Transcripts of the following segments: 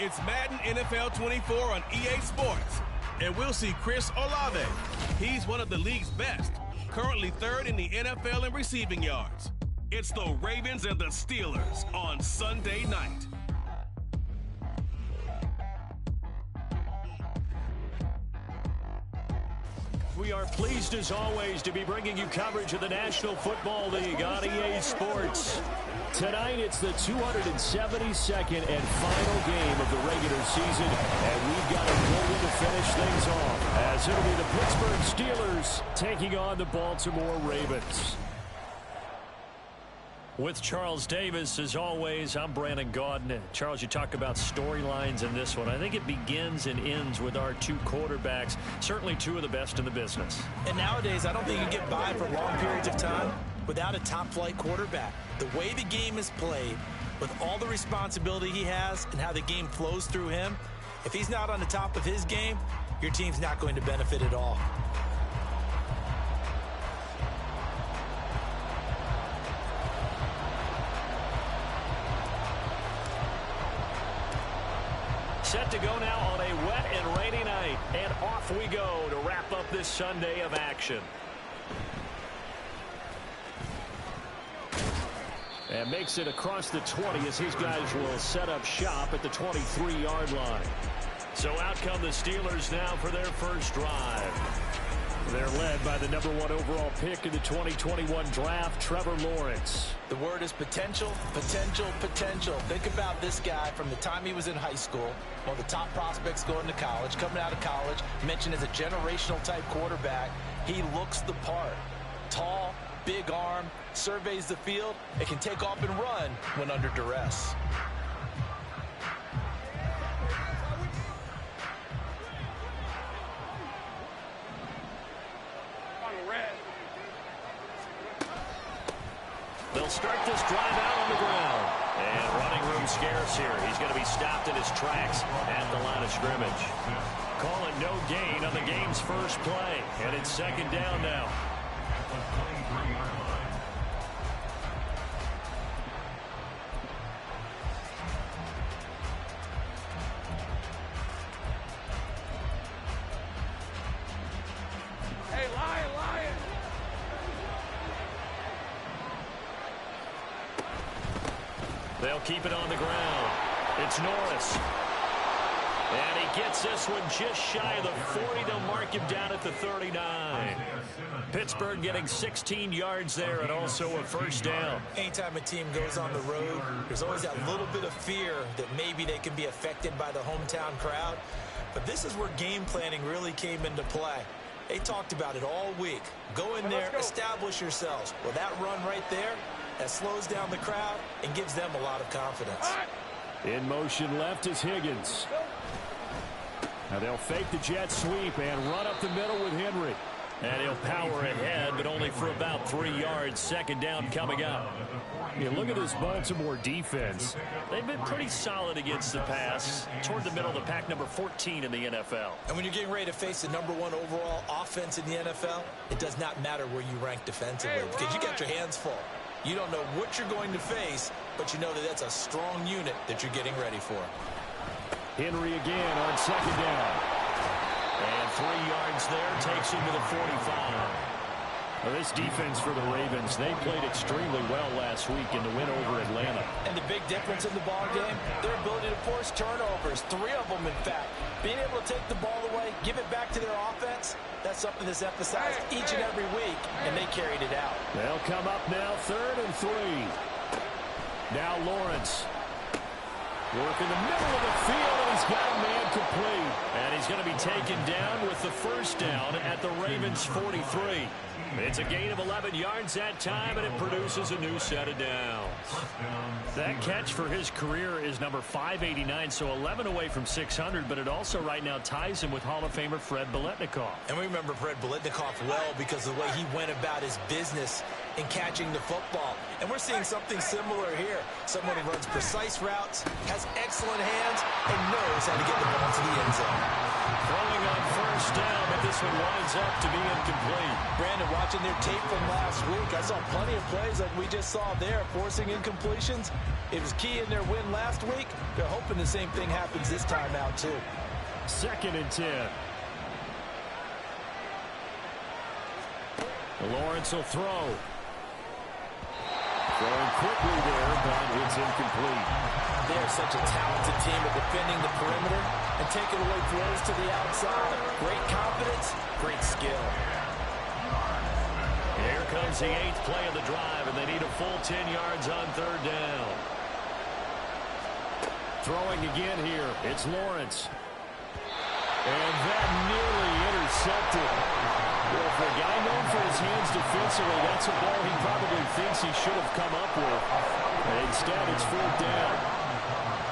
It's Madden NFL 24 on EA Sports. And we'll see Chris Olave. He's one of the league's best, currently third in the NFL in receiving yards. It's the Ravens and the Steelers on Sunday night. We are pleased, as always, to be bringing you coverage of the National Football League on EA Sports. Tonight, it's the 272nd and final game of the regular season, and we've got a goal to finish things off, as it'll be the Pittsburgh Steelers taking on the Baltimore Ravens. With Charles Davis, as always, I'm Brandon Gaudin. Charles, you talk about storylines in this one. I think it begins and ends with our two quarterbacks, certainly two of the best in the business. And nowadays, I don't think you can get by for long periods of time without a top-flight quarterback. The way the game is played, with all the responsibility he has and how the game flows through him, if he's not on the top of his game, your team's not going to benefit at all. Set to go now on a wet and rainy night, and off we go to wrap up this Sunday of action. And makes it across the 20 as his guys will set up shop at the 23-yard line. So out come the Steelers now for their first drive. They're led by the #1 overall pick in the 2021 draft, Trevor Lawrence. The word is potential, potential, potential. Think about this guy from the time he was in high school, one of the top prospects going to college, coming out of college, mentioned as a generational type quarterback. He looks the part. Tall, big arm, surveys the field, and can take off and run when under duress. They'll start this drive out on the ground. And running room scarce here. He's going to be stopped in his tracks at the line of scrimmage. Calling no gain on the game's first play. And it's second down now. Hey, Lion, Lion! They'll keep it on the ground. It's Norris. And he gets this one just shy of the 40. They'll mark him down at the 39. Pittsburgh getting 16 yards there and also a first down. Anytime a team goes on the road, there's always that little bit of fear that maybe they can be affected by the hometown crowd. But this is where game planning really came into play. They talked about it all week. Go in there, establish yourselves. Well, that run right there, that slows down the crowd and gives them a lot of confidence. In motion left is Higgins. Now they'll fake the jet sweep and run up the middle with Henry. And he'll power ahead, but only for about 3 yards. Second down coming up. Yeah, look at this Baltimore defense. They've been pretty solid against the pass. Toward the middle of the pack, number 14 in the NFL. And when you're getting ready to face the #1 overall offense in the NFL, it does not matter where you rank defensively because you got your hands full. You don't know what you're going to face, but you know that that's a strong unit that you're getting ready for. Henry again on second down. And 3 yards there takes him to the 45. Well, this defense for the Ravens, they played extremely well last week in the win over Atlanta. And the big difference in the ball game, their ability to force turnovers, 3 of them in fact. Being able to take the ball away, give it back to their offense, that's something that's emphasized each and every week, and they carried it out. They'll come up now, 3rd and 3. Now Lawrence. Work in the middle of the field, and he's got a man complete. And he's going to be taken down with the first down at the Ravens' 43. It's a gain of 11 yards that time, and it produces a new set of downs. That catch for his career is number 589, so 11 away from 600, but it also right now ties him with Hall of Famer Fred Biletnikoff. And we remember Fred Biletnikoff well because of the way he went about his business in catching the football. And we're seeing something similar here. Someone who runs precise routes, has excellent hands, and knows how to get the ball to the end zone. Throwing on first down, but this one winds up to be incomplete. Brandon, watching their tape from last week, I saw plenty of plays like we just saw there, forcing incompletions. It was key in their win last week. They're hoping the same thing happens this time out, too. 2nd and 10. Lawrence will throw. Throwing quickly there, but it's incomplete. They're such a talented team at defending the perimeter and taking away throws to the outside. Great confidence, great skill. Here comes the 8th play of the drive, and they need a full 10 yards on 3rd down. Throwing again here, it's Lawrence. And that nearly intercepted. Well, for a guy known for his hands defensively, that's a ball he probably thinks he should have come up with. And instead, it's 4th down.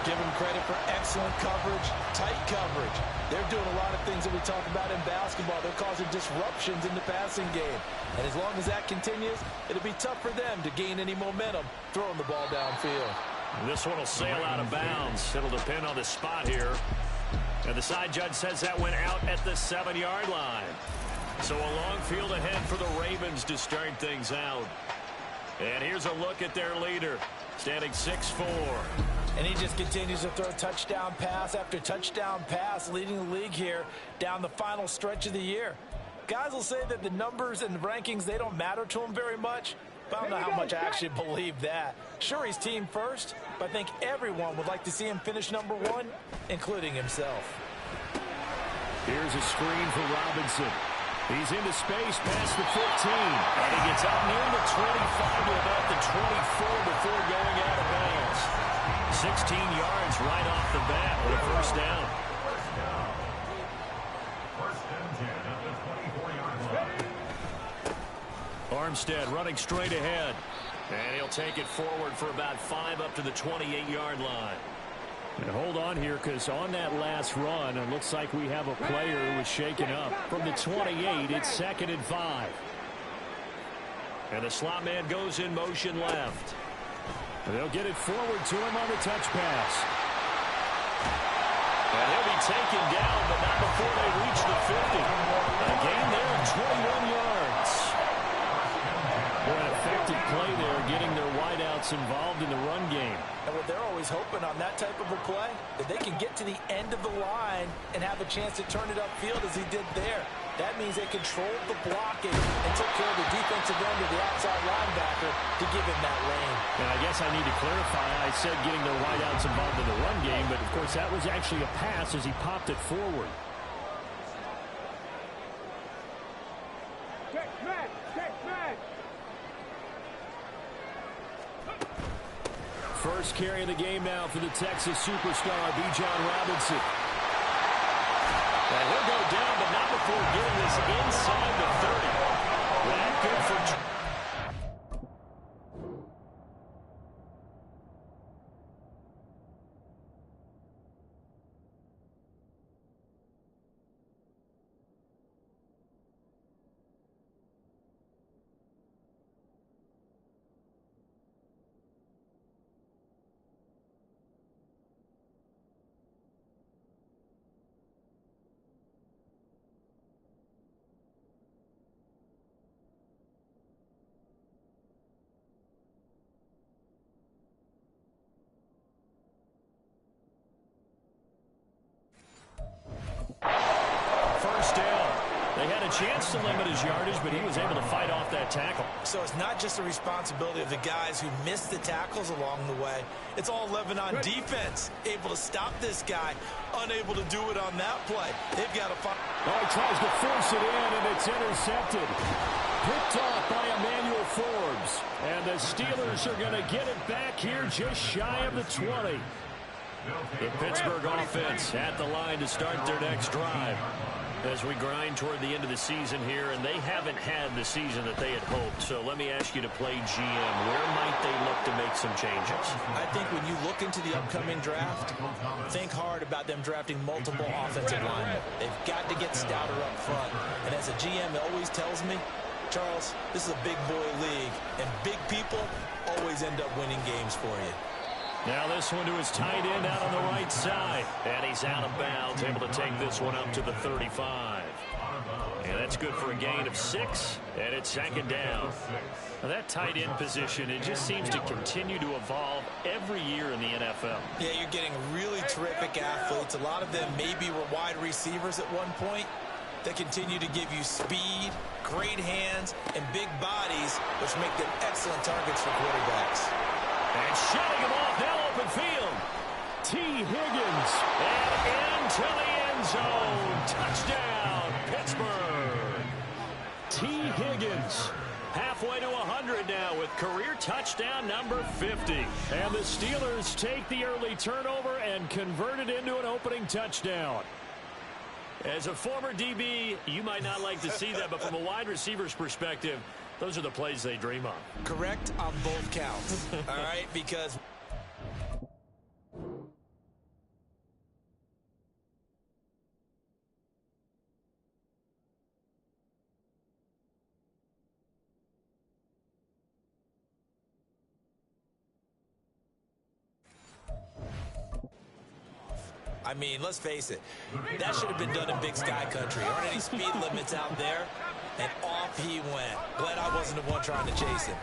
Give him credit for excellent coverage, tight coverage. They're doing a lot of things that we talk about in basketball. They're causing disruptions in the passing game. And as long as that continues, it'll be tough for them to gain any momentum throwing the ball downfield. This one will sail out of bounds. It'll depend on the spot here. And the side judge says that went out at the 7-yard line. So a long field ahead for the Ravens to start things out. And here's a look at their leader, standing 6'4". And he just continues to throw touchdown pass after touchdown pass, leading the league here down the final stretch of the year. Guys will say that the numbers and the rankings, they don't matter to him very much. But I don't know how much I actually believe that. Sure, he's team first, but I think everyone would like to see him finish number 1, including himself. Here's a screen for Robinson. He's into space past the 15. And he gets out near the 25 to about the 24 before going out of bounds. 16 yards right off the bat with a first down. Armstead running straight ahead. And he'll take it forward for about 5 up to the 28-yard line. And hold on here, because on that last run, it looks like we have a player who was shaken up. From the 28, it's 2nd and 5. And the slot man goes in motion left. And they'll get it forward to him on the touch pass. And he'll be taken down, but not before they reach the 50. A gain there of 21 yards. What an effective play there, getting their wideouts involved in the run game. And what they're always hoping on that type of a play, that they can get to the end of the line and have a chance to turn it upfield as he did there. That means they controlled the blocking and took care of the defensive end of the outside linebacker to give him that lane. And I guess I need to clarify, I said getting their wideouts involved in the run game, but of course that was actually a pass as he popped it forward. First carry of the game now for the Texas superstar, Bijan Robinson. And he'll go down, but not before getting this inside the 30. That good for... chance to limit his yardage, but he was able to fight off that tackle. So it's not just the responsibility of the guys who missed the tackles along the way. It's all 11 on defense, able to stop this guy, unable to do it on that play. They've got to find... Oh, he tries to force it in, and it's intercepted. Picked off by Emmanuel Forbes. And the Steelers are going to get it back here just shy of the 20. The Pittsburgh offense at the line to start their next drive. As we grind toward the end of the season here, and they haven't had the season that they had hoped. So let me ask you to play GM. Where might they look to make some changes? I think when you look into the upcoming draft, think hard about them drafting multiple offensive linemen. They've got to get stouter up front. And as a GM always tells me, Charles, this is a big boy league, and big people always end up winning games for you. Now this one to his tight end out on the right side. And he's out of bounds, able to take this one up to the 35. And that's good for a gain of 6, and it's second down. Now that tight end position, it just seems to continue to evolve every year in the NFL. Yeah, you're getting really terrific athletes. A lot of them maybe were wide receivers at one point. They continue to give you speed, great hands, and big bodies, which make them excellent targets for quarterbacks. And shutting him off, now open field. T. Higgins, and into the end zone. Touchdown, Pittsburgh. T. Higgins, halfway to 100 now with career touchdown number 50. And the Steelers take the early turnover and convert it into an opening touchdown. As a former DB, you might not like to see that, but from a wide receiver's perspective, those are the plays they dream of. Correct on both counts. All right, because I mean, let's face it, that should have been done in Big Sky Country. Aren't any speed limits out there? And off he went. Glad I wasn't the one trying to chase him.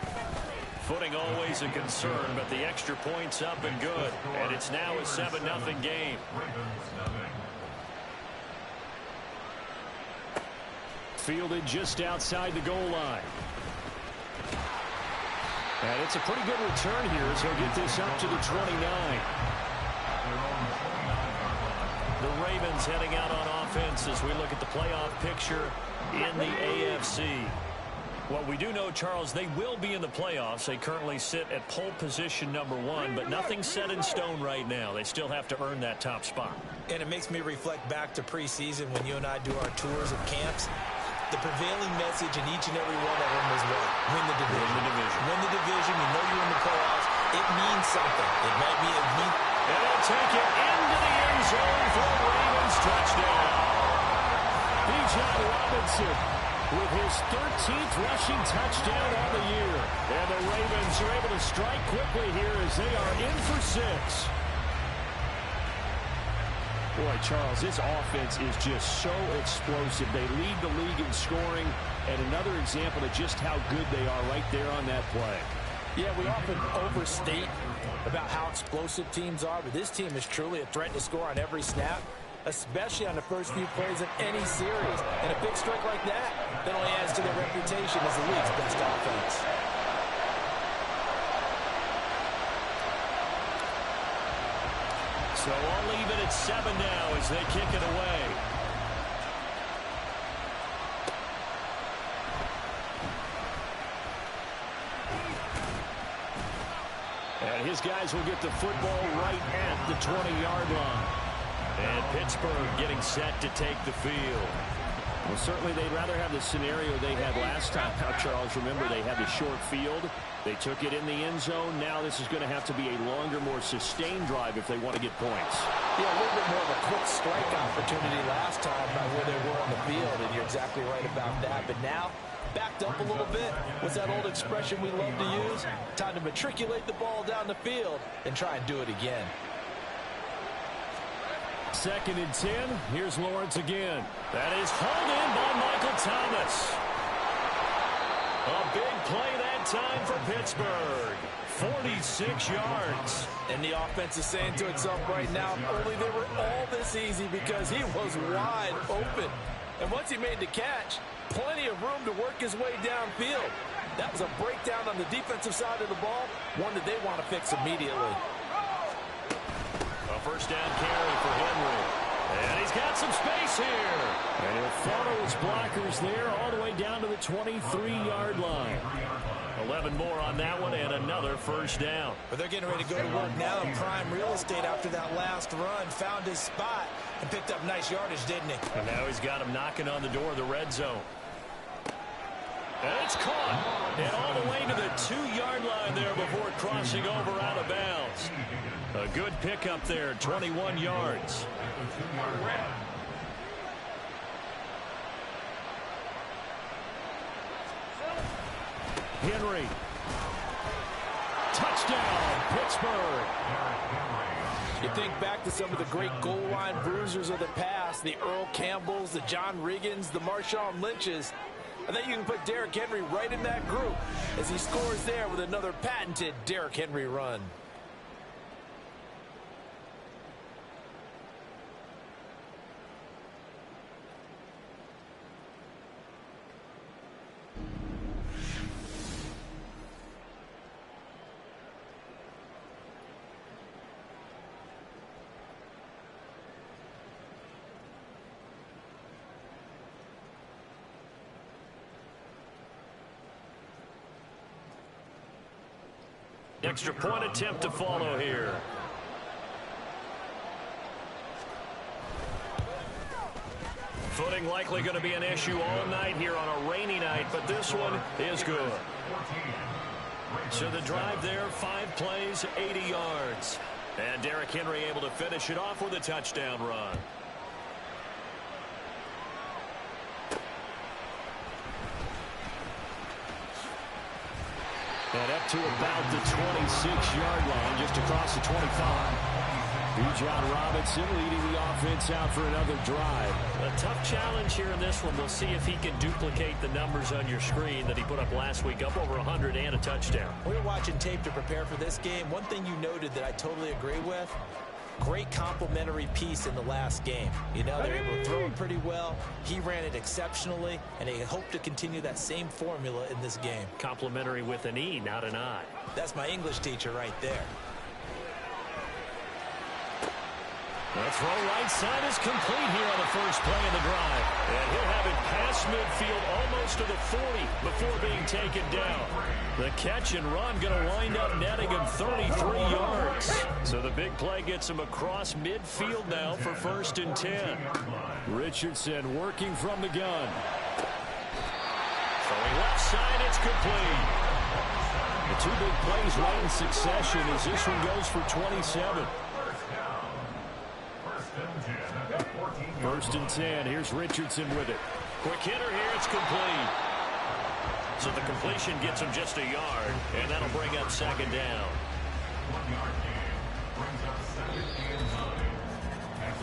Footing always a concern, but the extra point's up and good. And it's now a 7-0 game. Fielded just outside the goal line. And it's a pretty good return here as he'll get this up to the 29. The Ravens heading out on offense as we look at the playoff picture in the AFC. What we do know, Charles, they will be in the playoffs. They currently sit at pole position number 1, but nothing's set in stone right now. They still have to earn that top spot. And it makes me reflect back to preseason when you and I do our tours of camps. The prevailing message in each and every one of them was what? Win the division. Win the division. Win the division. You know you're in the playoffs. It means something. It might be a mean. And they'll take it into the end zone for a Ravens touchdown. Bijan Robinson with his 13th rushing touchdown on the year. And the Ravens are able to strike quickly here as they are in for 6. Boy, Charles, this offense is just so explosive. They lead the league in scoring, and another example of just how good they are right there on that play. Yeah, we often overstate about how explosive teams are, but this team is truly a threat to score on every snap, especially on the first few plays of any series. And a big strike like that only adds to their reputation as the league's best offense. So I'll leave it at 7 now as they kick it away. And his guys will get the football right at the 20-yard line. And Pittsburgh getting set to take the field. Well, certainly they'd rather have the scenario they had last time. Now, Charles, remember, they had the short field. They took it in the end zone. Now this is going to have to be a longer, more sustained drive if they want to get points. Yeah, a little bit more of a quick strike opportunity last time by where they were on the field, and you're exactly right about that. But now, backed up a little bit. What's that old expression we love to use? Time to matriculate the ball down the field and try and do it again. 2nd and 10. Here's Lawrence again. That is hauled in by Michael Thomas. A big play that time for Pittsburgh. 46 yards. And the offense is saying to itself right now, only they were all this easy because he was wide open. And once he made the catch, plenty of room to work his way downfield. That was a breakdown on the defensive side of the ball, one that they want to fix immediately. A first down carry for Henry. And he's got some space here. And he'll follow his blockers there all the way down to the 23-yard line. 11 more on that one and another first down. But they're getting ready to go to work now in prime real estate after that last run. Found his spot and picked up nice yardage, didn't he? And now he's got him knocking on the door of the red zone. And it's caught. And all the way to the 2-yard line there before crossing over out of bounds. A good pickup there, 21 yards. Henry. Touchdown, Pittsburgh. You think back to some of the great goal line bruisers of the past, the Earl Campbells, the John Riggins, the Marshawn Lynches. I think you can put Derrick Henry right in that group as he scores there with another patented Derrick Henry run. Extra point attempt to follow here. Footing likely going to be an issue all night here on a rainy night, but this one is good. So the drive there, 5 plays, 80 yards. And Derrick Henry able to finish it off with a touchdown run. And up to about the 26-yard line, just across the 25. Bijan Robinson leading the offense out for another drive. A tough challenge here in this one. We'll see if he can duplicate the numbers on your screen that he put up last week, up over 100 and a touchdown. We were watching tape to prepare for this game. One thing you noted that I totally agree with, great complementary piece in the last game. You know, they're able to throw it pretty well. He ran it exceptionally, and they hope to continue that same formula in this game. Complimentary with an E, not an I. That's my English teacher right there. The throw right side is complete here on the first play of the drive. And he'll have it past midfield almost to the 40 before being taken down. The catch and run going to wind up netting him 33 yards. So the big play gets him across midfield now for 1st and 10. Richardson working from the gun. Throwing left side, it's complete. The 2 big plays right in succession as this one goes for 27. 1st and 10. Here's Richardson with it. Quick hitter here. It's complete. So the completion gets him just a yard, and that'll bring up 2nd down.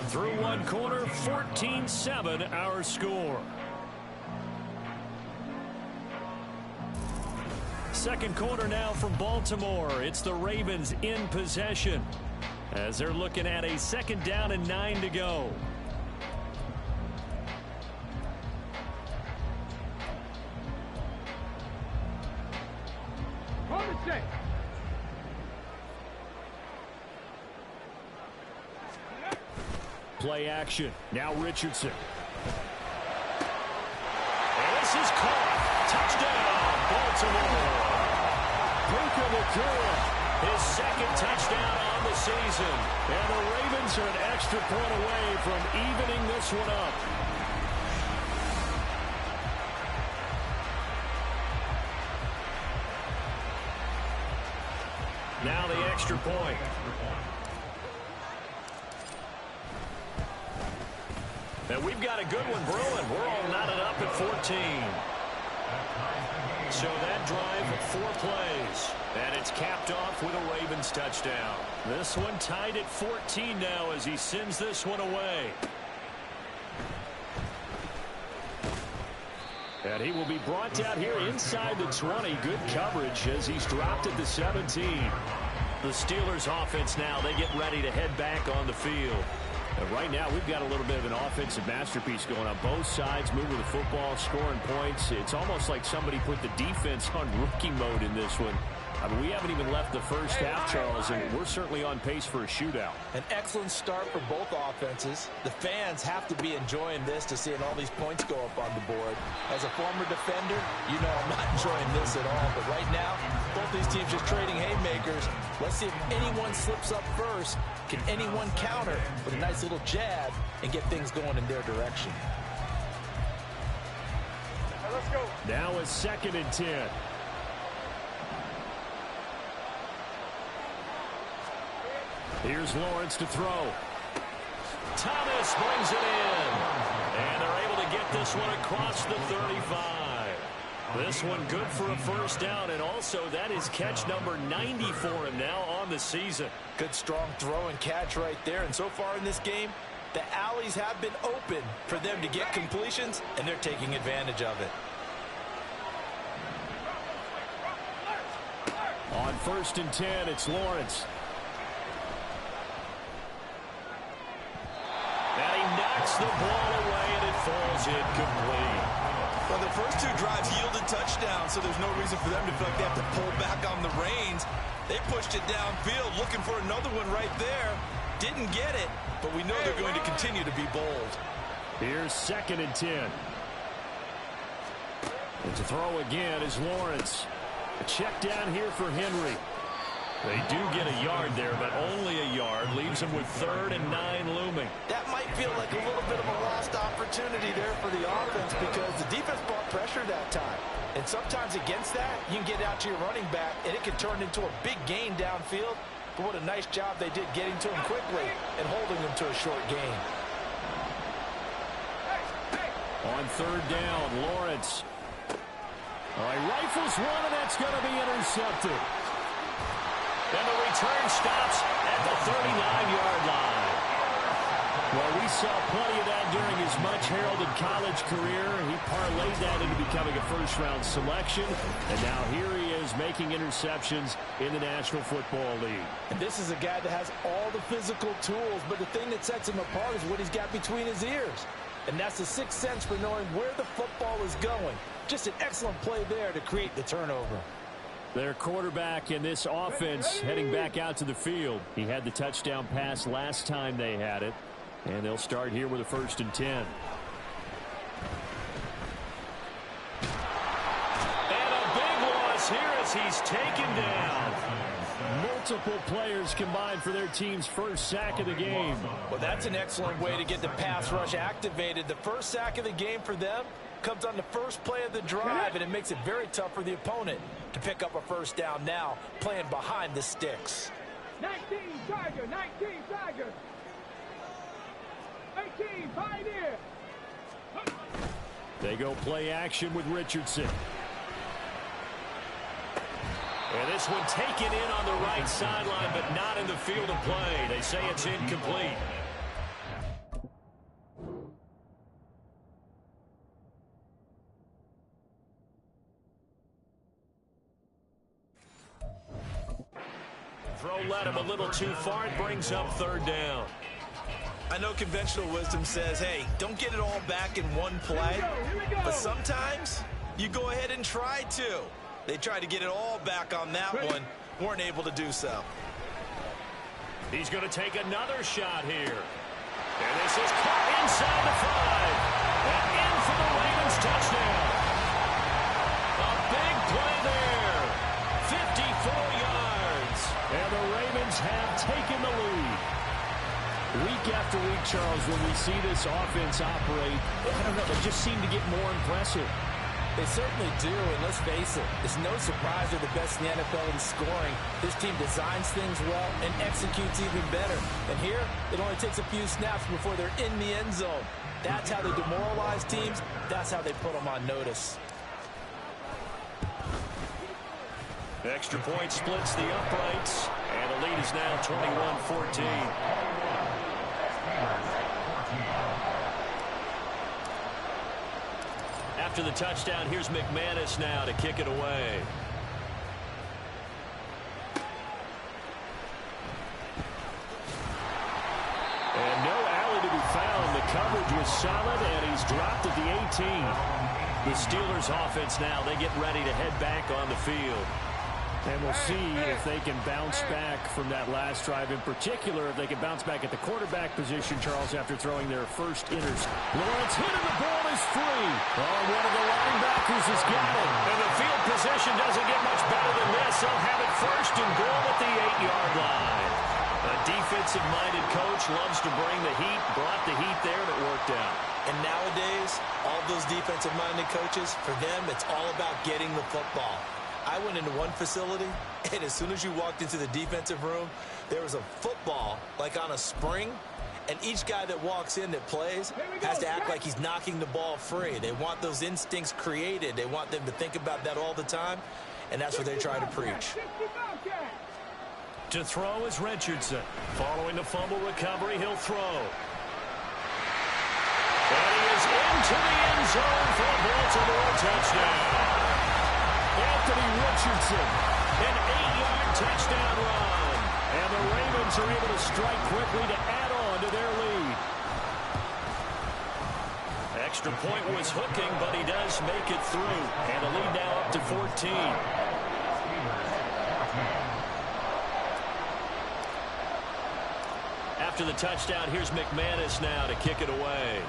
Through one quarter, 14-7 our score. 2nd quarter now from Baltimore. It's the Ravens in possession as they're looking at a 2nd down and 9 to go. Play action. Now Richardson. And this is caught. Touchdown, Baltimore. Puka Nacua, his 2nd touchdown on the season. And the Ravens are an extra point away from evening this one up. Now the extra point. And we've got a good one brewing. We're all knotted up at 14. So that drive, 4 plays. And it's capped off with a Ravens touchdown. This one tied at 14 now as he sends this one away. And he will be brought down here inside the 20. Good coverage as he's dropped at the 17. The Steelers offense now, they get ready to head back on the field. And right now, we've got a little bit of an offensive masterpiece going on both sides, moving the football, scoring points. It's almost like somebody put the defense on rookie mode in this one. I mean, we haven't even left the first half, Charles, and we're certainly on pace for a shootout. An excellent start for both offenses. The fans have to be enjoying this to seeing all these points go up on the board. As a former defender, you know I'm not enjoying this at all. But right now, both these teams just trading haymakers. Let's see if anyone slips up first. Can anyone counter with a nice little jab and get things going in their direction? All right, let's go. Now it's 2nd and 10. Here's Lawrence to throw. Thomas brings it in. And they're able to get this one across the 35. This one good for a first down, and also that is catch number 90 for him now on the season. Good strong throw and catch right there. And so far in this game, the alleys have been open for them to get completions, and they're taking advantage of it. On 1st and 10, it's Lawrence. And he knocks the ball away, and it falls incomplete. Well, the first two drives yielded touchdowns, so there's no reason for them to feel like they have to pull back on the reins. They pushed it downfield, looking for another one right there. Didn't get it, but we know they're going to continue to be bold. Here's 2nd and 10. And to throw again is Lawrence. A check down here for Henry. They do get a yard there, but only a yard. Leaves them with 3rd and 9 looming. That might feel like a little bit of a lost opportunity there for the offense because the defense brought pressure that time. And sometimes against that, you can get out to your running back, and it can turn into a big gain downfield. But what a nice job they did getting to him quickly and holding him to a short gain. On 3rd down, Lawrence. All right, rifles one, and that's going to be intercepted. And the return stops at the 39-yard line. Well, we saw plenty of that during his much-heralded college career. He parlayed that into becoming a first-round selection. And now here he is making interceptions in the National Football League. And this is a guy that has all the physical tools, but the thing that sets him apart is what he's got between his ears. And that's the sixth sense for knowing where the football is going. Just an excellent play there to create the turnover. Their quarterback in this offense heading back out to the field. He had the touchdown pass last time they had it. And they'll start here with a 1st and 10. And a big loss here as he's taken down. Multiple players combined for their team's first sack of the game. Well, that's an excellent way to get the pass rush activated. The first sack of the game for them comes on the first play of the drive, and it makes it very tough for the opponent to pick up a first down now, playing behind the sticks. 19 Tiger, 19 Tiger. 18 Pioneer. They go play action with Richardson. And this one taken in on the right sideline, but not in the field of play. They say it's incomplete. Throw led him a little too far. It brings up 3rd down. I know conventional wisdom says, hey, don't get it all back in one play. But sometimes you go ahead and try to. They tried to get it all back on that one. Weren't able to do so. He's going to take another shot here. And this is caught inside the 5. And in for the Ravens touchdown. A big play there. 54 yards. And the Ravens have taken the lead. Week after week, Charles, when we see this offense operate, I don't know, they just seem to get more impressive. They certainly do, and let's face it, it's no surprise they're the best in the NFL in scoring. This team designs things well and executes even better. And here, it only takes a few snaps before they're in the end zone. That's how they demoralize teams. That's how they put them on notice. Extra point splits the uprights, and the lead is now 21-14. After the touchdown, here's McManus now to kick it away. And no alley to be found. The coverage was solid, and he's dropped at the 18. The Steelers offense now, they get ready to head back on the field. And we'll see if they can bounce back from that last drive. In particular, if they can bounce back at the quarterback position, Charles, after throwing their first interception. Lawrence hit and the ball is free. Oh, one of the linebackers has got it. And the field position doesn't get much better than this. They'll have it 1st and goal at the 8-yard line. A defensive-minded coach loves to bring the heat, brought the heat there, and it worked out. And nowadays, all those defensive-minded coaches, for them, it's all about getting the football. I went into one facility, and as soon as you walked into the defensive room, there was a football, like on a spring, And each guy that walks in that plays has to act like he's knocking the ball free. They want those instincts created. They want them to think about that all the time, and that's what they try to preach. To throw is Richardson. Following the fumble recovery, he'll throw. And he is into the end zone for a Baltimore touchdown. Anthony Richardson, an 8-yard touchdown run. And the Ravens are able to strike quickly to add on to their lead. Extra point was hooking, but he does make it through. And the lead now up to 14. After the touchdown, here's McManus now to kick it away.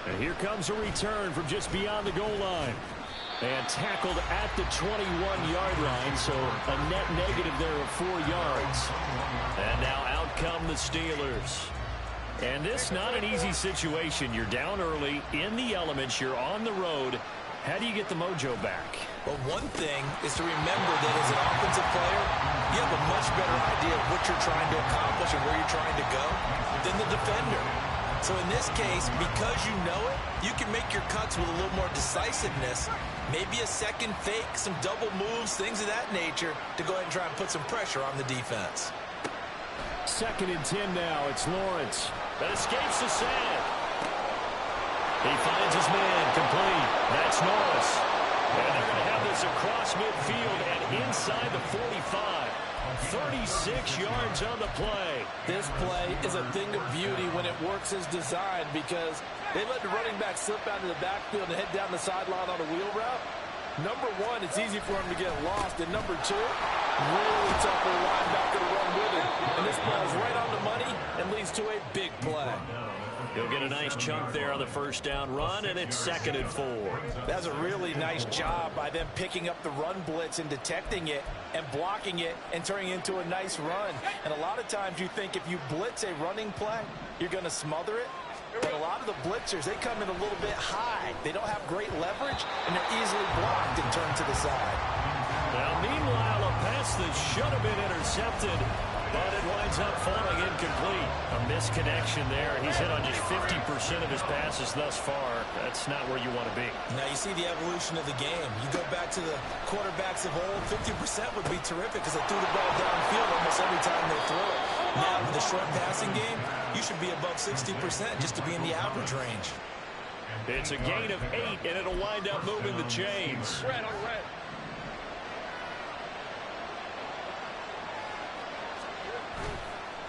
And here comes a return from just beyond the goal line. And tackled at the 21-yard line, so a net negative there of 4 yards. And now out come the Steelers. And this not an easy situation. You're down early, in the elements, you're on the road. How do you get the mojo back? Well, one thing is to remember that as an offensive player, you have a much better idea of what you're trying to accomplish and where you're trying to go than the defender. So in this case, because you know it, you can make your cuts with a little more decisiveness, maybe a second fake, some double moves, things of that nature, to go ahead and try and put some pressure on the defense. 2nd and 10 now. It's Lawrence. That escapes the sack. He finds his man complete. That's Norris. And they're going to have this across midfield and inside the 45. 36 yards on the play. This play is a thing of beauty when it works as designed because they let the running back slip out of the backfield and head down the sideline on a wheel route. Number one, it's easy for him to get lost. And number two, really tough for the linebacker to run with it. And this ball is right on the money and leads to a big play. He'll get a nice chunk there on the first down run, and it's 2nd and 4. That's a really nice job by them picking up the run blitz and detecting it and blocking it and turning it into a nice run. And a lot of times you think if you blitz a running play, you're going to smother it. But a lot of the blitzers, they come in a little bit high. They don't have great leverage, and they're easily blocked and turned to the side. Now, meanwhile, a pass that should have been intercepted, but it winds up falling incomplete. A misconnection there. He's hit on just 50% of his passes thus far. That's not where you want to be. Now you see the evolution of the game. You go back to the quarterbacks of old, 50% would be terrific because they threw the ball downfield almost every time they threw it. Now with the short passing game, you should be above 60% just to be in the average range. It's a gain of 8, and it'll wind up moving the chains. Red on red.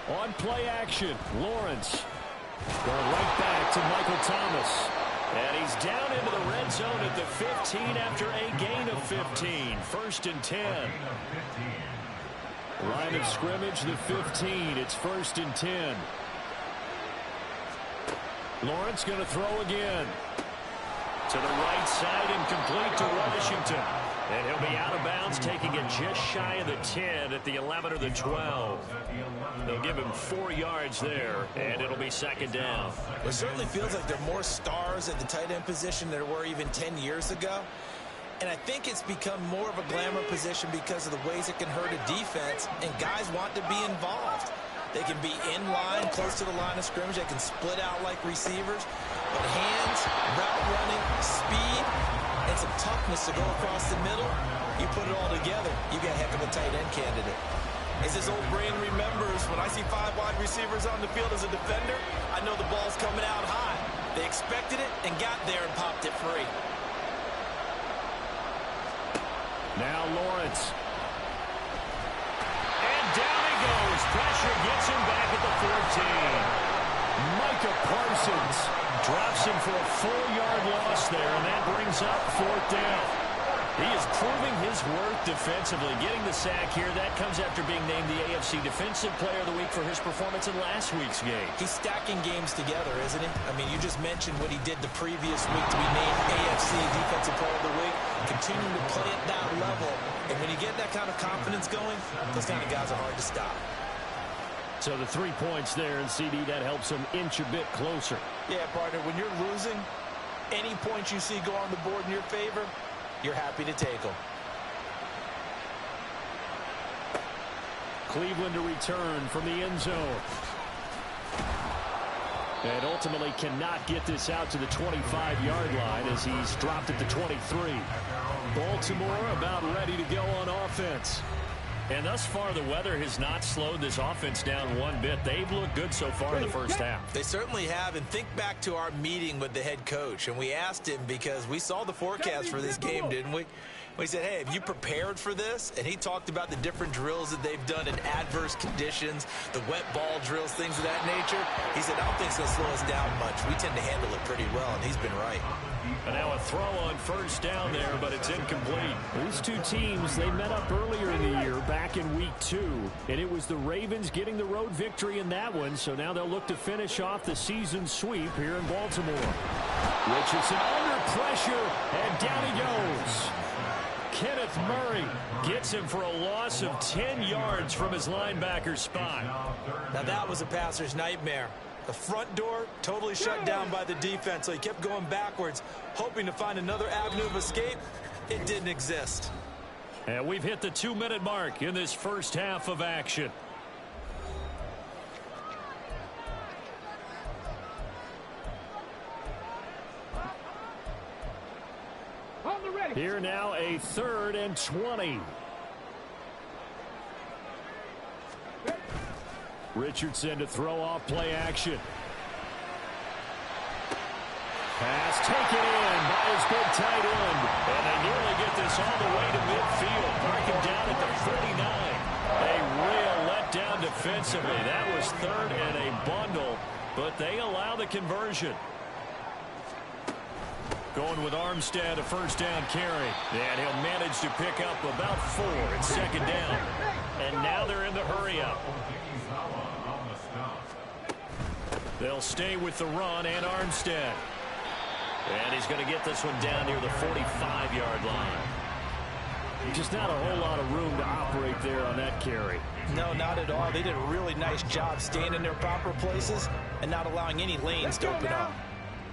On play action, Lawrence going right back to Michael Thomas. And he's down into the red zone at the 15 after a gain of 15. 1st and 10. Line of scrimmage, the 15. It's 1st and 10. Lawrence going to throw again. To the right side and complete to Washington. And he'll be out of bounds, taking it just shy of the 10 at the 11 or the 12. They'll give him 4 yards there, and it'll be 2nd down. It certainly feels like there are more stars at the tight end position than there were even 10 years ago. And I think it's become more of a glamour position because of the ways it can hurt a defense, and guys want to be involved. They can be in line, close to the line of scrimmage. They can split out like receivers. But hands, route running, speed, and some toughness to go across the middle, you put it all together, you get a heck of a tight end candidate. As this old brain remembers, when I see 5 wide receivers on the field as a defender, I know the ball's coming out high. They expected it and got there and popped it free. Now Lawrence. And down he goes. Pressure gets him back at the 14. Micah Parsons drops him for a 4-yard loss there, and that brings up 4th down. He is proving his worth defensively. Getting the sack here, that comes after being named the AFC Defensive Player of the Week for his performance in last week's game. He's stacking games together, isn't he? I mean, you just mentioned what he did the previous week to be named AFC Defensive Player of the Week. Continuing to play at that level. And when you get that kind of confidence going, those kind of guys are hard to stop. So the 3 points there, and CD, that helps him inch a bit closer. Yeah, partner, when you're losing, any points you see go on the board in your favor, you're happy to take them. Cleveland to return from the end zone. And ultimately cannot get this out to the 25-yard line as he's dropped at the 23. Baltimore about ready to go on offense. And thus far, the weather has not slowed this offense down one bit. They've looked good so far in the first half. They certainly have. And think back to our meeting with the head coach. And we asked him, because we saw the forecast for this game, didn't we? We said, hey, have you prepared for this? And he talked about the different drills that they've done in adverse conditions, the wet ball drills, things of that nature. He said, I don't think it's going to slow us down much. We tend to handle it pretty well, and he's been right. And now a throw on first down there, but it's incomplete. These two teams, they met up earlier in the year, back in week 2, and it was the Ravens getting the road victory in that one, so now they'll look to finish off the season sweep here in Baltimore. Richardson under pressure, and down he goes. Kenneth Murray gets him for a loss of 10 yards from his linebacker spot. Now that was a passer's nightmare. The front door totally shut down by the defense, so he kept going backwards, hoping to find another avenue of escape. It didn't exist. And we've hit the 2-minute mark in this first half of action. Here now a 3rd and 20. Richardson to throw off play action. Pass taken in by his big tight end. And they nearly get this all the way to midfield. Mark him down at the 49. A real letdown defensively. That was 3rd and a bundle, but they allow the conversion. Going with Armstead, a first down carry. And he'll manage to pick up about 4 at 2nd down. And now they're in the hurry-up. They'll stay with the run and Armstead. And he's going to get this one down near the 45-yard line. Just not a whole lot of room to operate there on that carry. No, not at all. They did a really nice job staying in their proper places and not allowing any lanes to open up.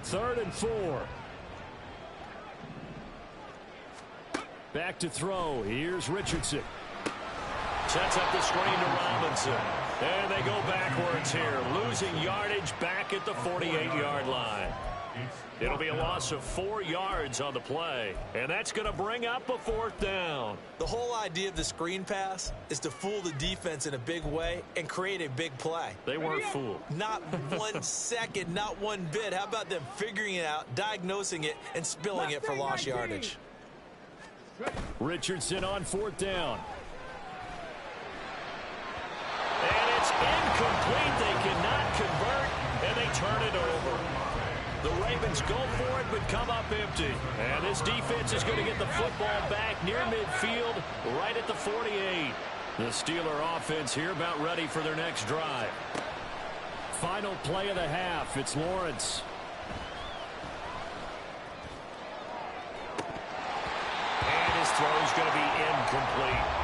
3rd and 4. Back to throw. Here's Richardson. Sets up the screen to Robinson. And they go backwards here, losing yardage back at the 48-yard line. It'll be a loss of 4 yards on the play, and that's going to bring up a 4th down. The whole idea of the screen pass is to fool the defense in a big way and create a big play. They weren't fooled. Not 1 second, not one bit. How about them figuring it out, diagnosing it, and spilling it for lost yardage? Richardson on 4th down. And it's incomplete. They cannot convert, and they turn it over. The Ravens go for it, but come up empty. And this defense is going to get the football back near midfield, right at the 48. The Steeler offense here about ready for their next drive. Final play of the half. It's Lawrence. And his throw is going to be incomplete.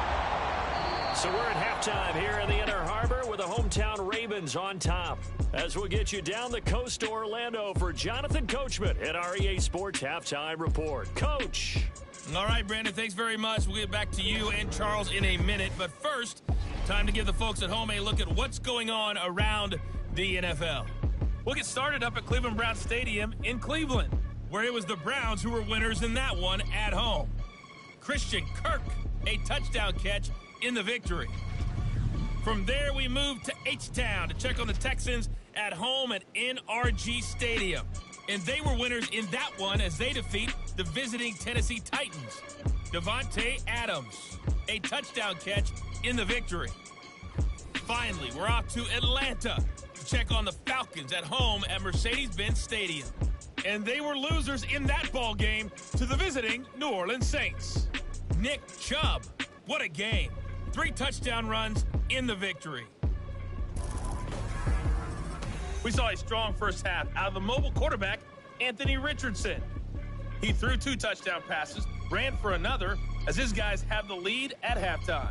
So we're at halftime here in the Inner Harbor with the hometown Ravens on top. As we'll get you down the coast to Orlando for Jonathan Coachman at our EA Sports Halftime Report. Coach. All right, Brandon, thanks very much. We'll get back to you and Charles in a minute. But first, time to give the folks at home a look at what's going on around the NFL. We'll get started up at Cleveland Browns Stadium in Cleveland, where it was the Browns who were winners in that one at home. Christian Kirk, a touchdown catch in the victory. From there, we move to H-Town to check on the Texans at home at NRG Stadium. And they were winners in that one as they defeat the visiting Tennessee Titans. Devontae Adams, a touchdown catch in the victory. Finally, we're off to Atlanta to check on the Falcons at home at Mercedes-Benz Stadium. And they were losers in that ball game to the visiting New Orleans Saints. Nick Chubb, what a game. 3 touchdown runs in the victory. We saw a strong first half out of the mobile quarterback, Anthony Richardson. He threw 2 touchdown passes, ran for another, as his guys have the lead at halftime.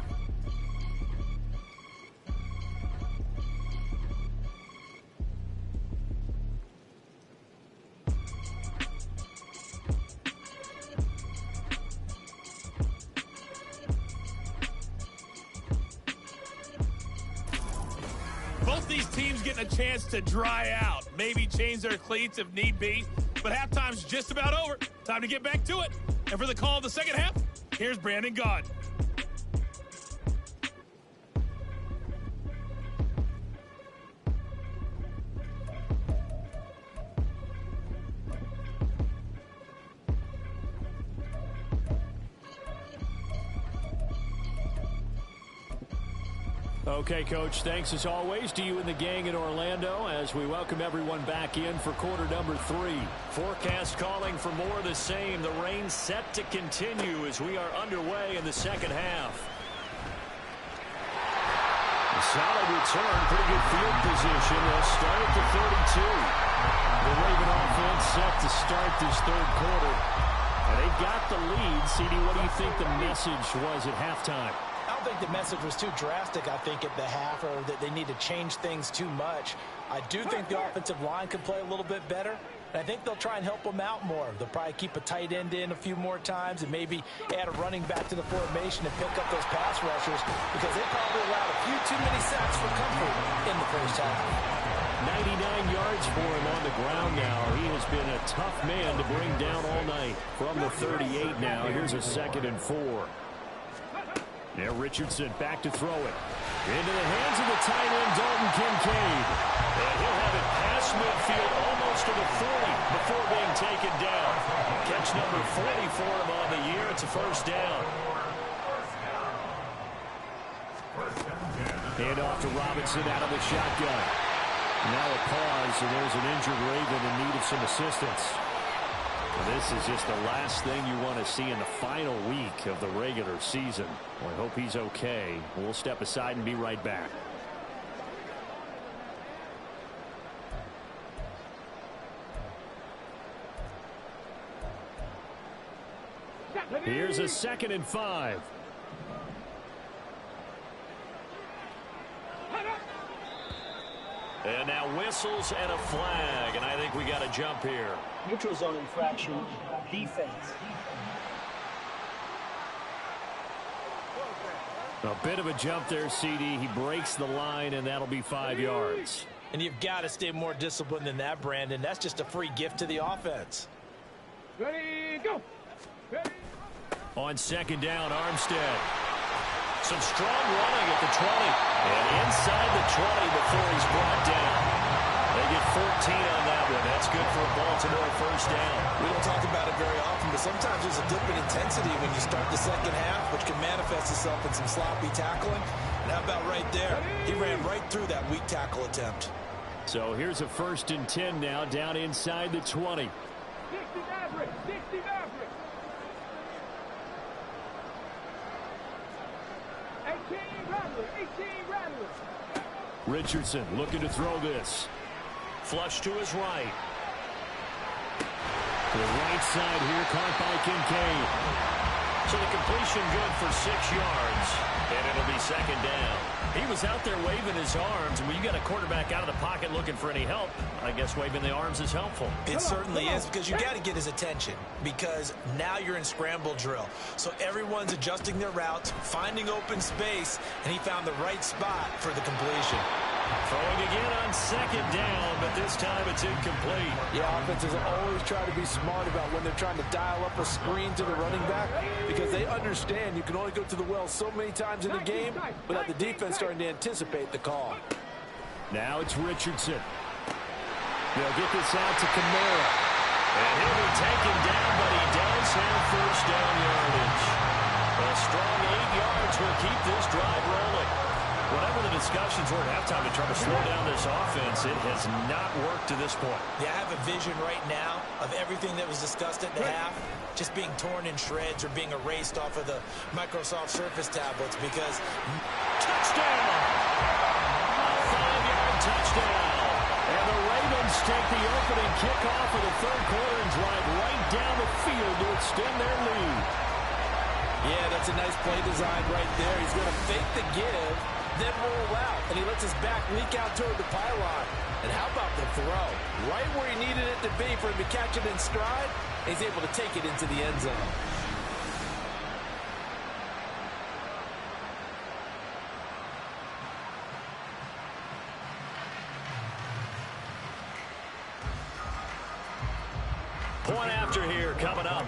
these teams getting a chance to dry out, maybe change their cleats if need be. But halftime's just about over. Time to get back to it. And for the call of the second half, here's Brandon Gaud. Okay, Coach, thanks as always to you and the gang in Orlando as we welcome everyone back in for quarter number 3. Forecast calling for more of the same. The rain set to continue as we are underway in the second half. A solid return, pretty good field position. They'll start at the 32. The Raven offense set to start this third quarter. And they got the lead. CD, what do you think the message was at halftime? I don't think the message was too drastic, I think, at the half, or that they need to change things too much. I do think the offensive line can play a little bit better, and I think they'll try and help them out more. They'll probably keep a tight end in a few more times and maybe add a running back to the formation and pick up those pass rushers because they probably allowed a few too many sacks for comfort in the first half. 99 yards for him on the ground now. He has been a tough man to bring down all night. From the 38 now, here's a 2nd and 4. Now Richardson back to throw it. Into the hands of the tight end, Dalton Kincaid. And he'll have it past midfield almost to the 40 before being taken down. Catch number 40 for him on the year. It's a first down. Hand off to Robinson out of the shotgun. Now a pause, and there's an injured Raven in need of some assistance. This is just the last thing you want to see in the final week of the regular season. Well, I hope he's okay. We'll step aside and be right back. Here's a 2nd and 5. And now whistles and a flag, and I think we got a jump here. Neutral zone infraction, defense. A bit of a jump there, CD. He breaks the line, and that'll be 5 yards. And you've got to stay more disciplined than that, Brandon. That's just a free gift to the offense. Ready, go. Ready. On 2nd down, Armstead. Some strong running at the 20. And inside the 20 before he's brought down. They get 14 on that one. That's good for a Baltimore first down. We don't talk about it very often, but sometimes there's a dip in intensity when you start the second half, which can manifest itself in some sloppy tackling. And how about right there? He ran right through that weak tackle attempt. So here's a 1st and 10 now, down inside the 20. 60 Maverick, 60 Maverick. 18 Rattler, 18 Rattler. Richardson looking to throw this. Flush to his right. To the right side here, caught by Kincaid. So the completion good for 6 yards, and it'll be 2nd down. He was out there waving his arms, and when you got a quarterback out of the pocket looking for any help, I guess waving the arms is helpful. It certainly is, because you got to get his attention, because now you're in scramble drill. So everyone's adjusting their routes, finding open space, and he found the right spot for the completion. Throwing again on 2nd down, but this time it's incomplete. Yeah, offenses always try to be smart about when they're trying to dial up a screen to the running back, because they understand you can only go to the well so many times in the game without the defense starting to anticipate the call. Now it's Richardson. They'll get this out to Kamara. And he'll be taken down, but he does have first down yardage. A strong 8 yards will keep this drive rolling. Whatever the discussions were at halftime to try to slow down this offense, it has not worked to this point. Yeah, I have a vision right now of everything that was discussed at the half just being torn in shreds or being erased off of the Microsoft Surface tablets because... Touchdown! A 5-yard touchdown. And the Ravens take the opening kickoff of the third quarter and drive right down the field to extend their lead. Yeah, that's a nice play design right there. He's going to fake the give, then roll out, and he lets his back leak out toward the pylon. And how about the throw? Right where he needed it to be for him to catch it in stride, he's able to take it into the end zone. Point after here coming up.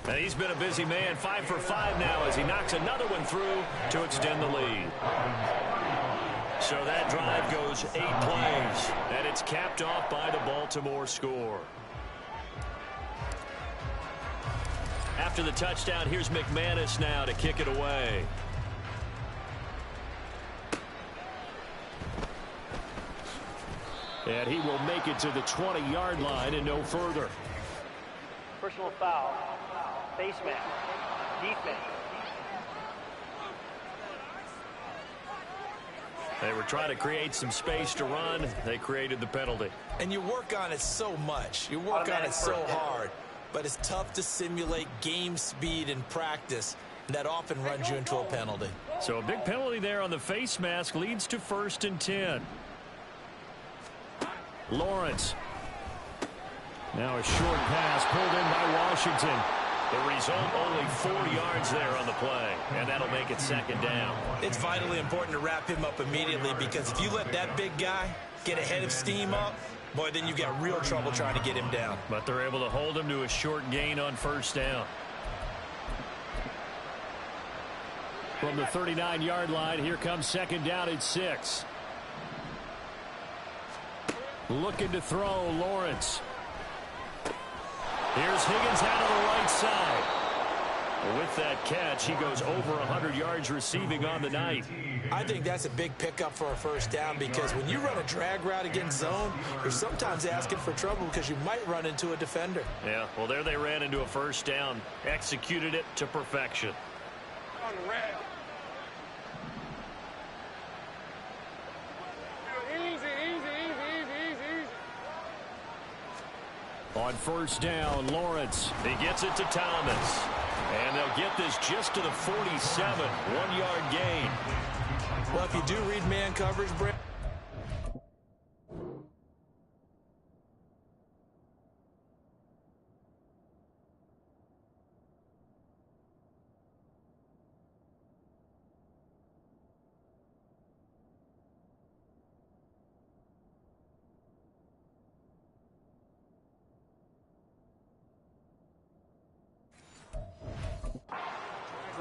And he's been a busy man, 5 for 5 now as he knocks another one through to extend the lead. So that drive goes 8 plays, and it's capped off by the Baltimore score. After the touchdown, here's McManus now to kick it away. And he will make it to the 20-yard line and no further. Personal foul. Face mask. Defense. They were trying to create some space to run. They created the penalty. And you work on it so much. You work on it so hard. But it's tough to simulate game speed in practice. And that often runs you into a penalty. So a big penalty there on the face mask leads to 1st and 10. Lawrence. Now a short pass pulled in by Washington. The result, only 4 yards there on the play, and that'll make it 2nd down. It's vitally important to wrap him up immediately because if you let that big guy get ahead of steam up, boy, then you've got real trouble trying to get him down. But they're able to hold him to a short gain on 1st down. From the 39-yard line, here comes 2nd down at 6. Looking to throw, Lawrence. Here's Higgins out of the right side. With that catch, he goes over 100 yards receiving on the night. I think that's a big pickup for a 1st down because when you run a drag route against zone, you're sometimes asking for trouble because you might run into a defender. Yeah, well, there they ran into a 1st down. Executed it to perfection. On the red. On 1st down, Lawrence. He gets it to Thomas. And they'll get this just to the 47. 1-yard gain. Well, if you do read man coverage, Brent.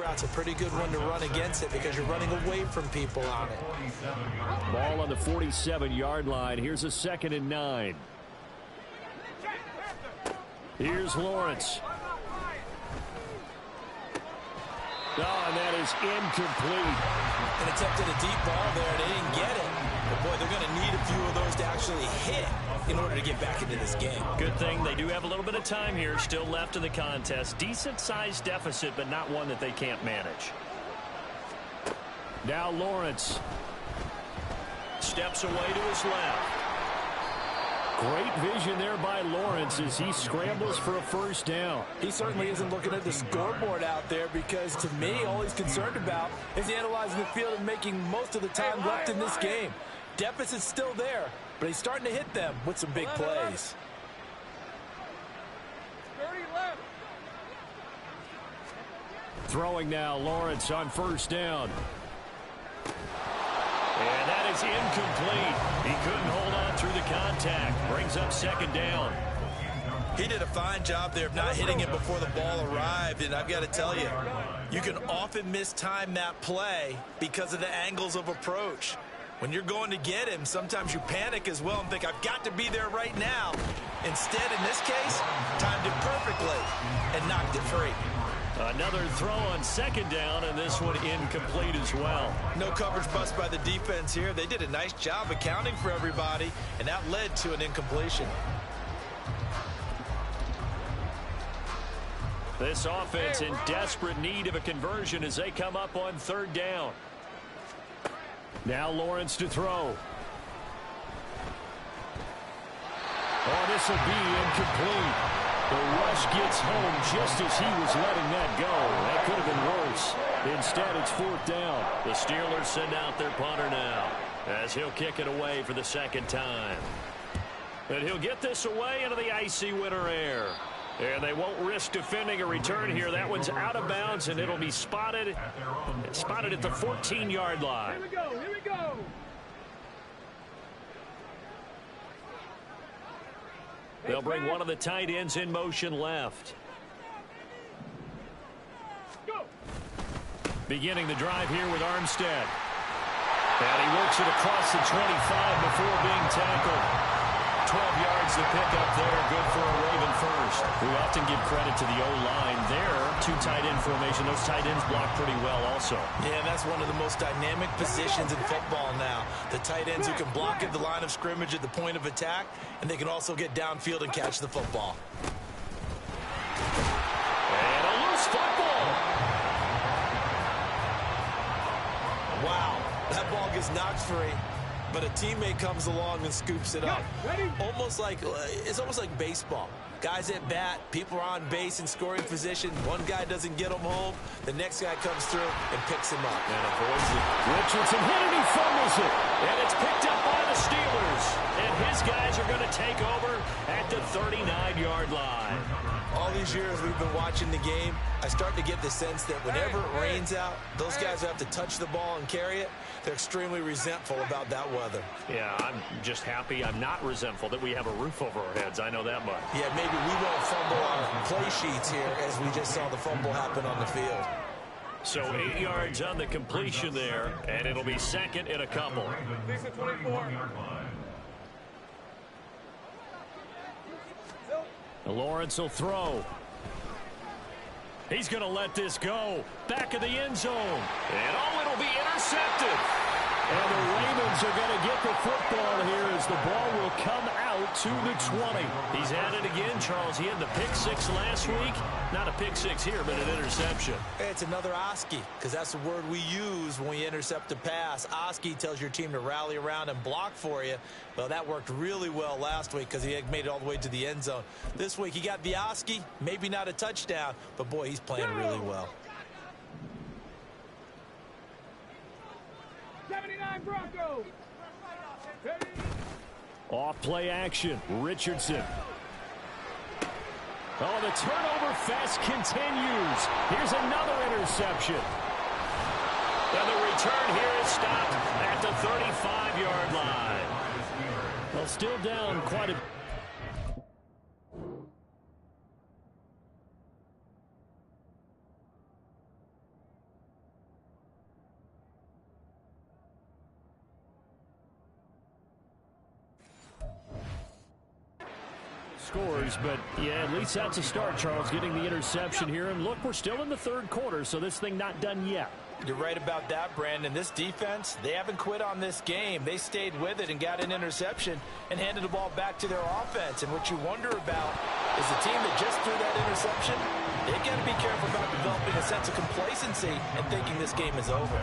Route's a pretty good one to run against it because you're running away from people on it. Ball on the 47-yard line. Here's a 2nd and 9. Here's Lawrence. Oh, and that is incomplete. And attempted a deep ball there, and they didn't get it. But, boy, they're going to need a few of those to actually hit in order to get back into this game. Good thing they do have a little bit of time here still left in the contest. Decent-sized deficit, but not one that they can't manage. Now Lawrence. Steps away to his left. Great vision there by Lawrence as he scrambles for a 1st down. He certainly isn't looking at the scoreboard out there because, to me, all he's concerned about is analyzing the field and making most of the time left in this game. Deficit's still there, but he's starting to hit them with some big plays. 30 left. Throwing now, Lawrence on 1st down. And that is incomplete. He couldn't hold on through the contact. Brings up 2nd down. He did a fine job there of not hitting it before the ball arrived, and I've got to tell you, you can often mistime that play because of the angles of approach. When you're going to get him, sometimes you panic as well and think, I've got to be there right now. Instead, in this case, timed it perfectly and knocked it free. Another throw on 2nd down, and this one incomplete as well. No coverage bust by the defense here. They did a nice job accounting for everybody, and that led to an incompletion. This offense in desperate need of a conversion as they come up on 3rd down. Now Lawrence to throw. Oh, this will be incomplete. The rush gets home just as he was letting that go. That could have been worse. Instead, it's 4th down. The Steelers send out their punter now as he'll kick it away for the 2nd time. And he'll get this away into the icy winter air. And they won't risk defending a return here. That one's out of bounds, and it'll be spotted at the 14-yard line. Here we go. Here we go. They'll bring one of the tight ends in motion left. Beginning the drive here with Armstead. And he works it across the 25 before being tackled. 12 yards to pick up there. Good for a Raven first. We often give credit to the O-line there. Two tight end formation. Those tight ends block pretty well also. Yeah, and that's one of the most dynamic positions in football now. The tight ends who can block at the line of scrimmage at the point of attack, and they can also get downfield and catch the football. And a loose football. Wow, that ball gets knocked free, but a teammate comes along and scoops it up. It's almost like baseball. Guys at bat, people are on base in scoring position. One guy doesn't get them home. The next guy comes through and picks him up. And avoids it. Richardson hit it, he fumbles it. And it's picked up by the Steelers. And his guys are going to take over at the 39-yard line. All these years we've been watching the game, I start to get the sense that whenever it rains out, those guys who have to touch the ball and carry it, they're extremely resentful about that weather. Yeah, I'm just happy I'm not resentful that we have a roof over our heads. I know that much. Yeah, maybe we won't fumble our play sheets here as we just saw the fumble happen on the field. So 8 yards on the completion there, and it'll be second and a couple. Lawrence will throw. He's going to let this go. Back of the end zone. And it'll be intercepted. And the Ravens are going to get the football here as the ball will come out to the 20. He's at it again, Charles. He had the pick six last week. Not a pick six here, but an interception. Hey, it's another Oski, because that's the word we use when we intercept a pass. Oski tells your team to rally around and block for you. Well, that worked really well last week because he had made it all the way to the end zone. This week he got the Oski, maybe not a touchdown, but boy, he's playing really well. 79 Broncos. Off play action. Richardson. Oh, the turnover fest continues. Here's another interception. And the return here is stopped at the 35-yard line. Well, still down quite a bit. Scores, but yeah, at least that's a start, Charles, getting the interception here. And look, we're still in the third quarter, so this thing not done yet. You're right about that, Brandon. This defense, they haven't quit on this game. They stayed with it and got an interception and handed the ball back to their offense. And what you wonder about is the team that just threw that interception, they got to be careful about developing a sense of complacency and thinking this game is over.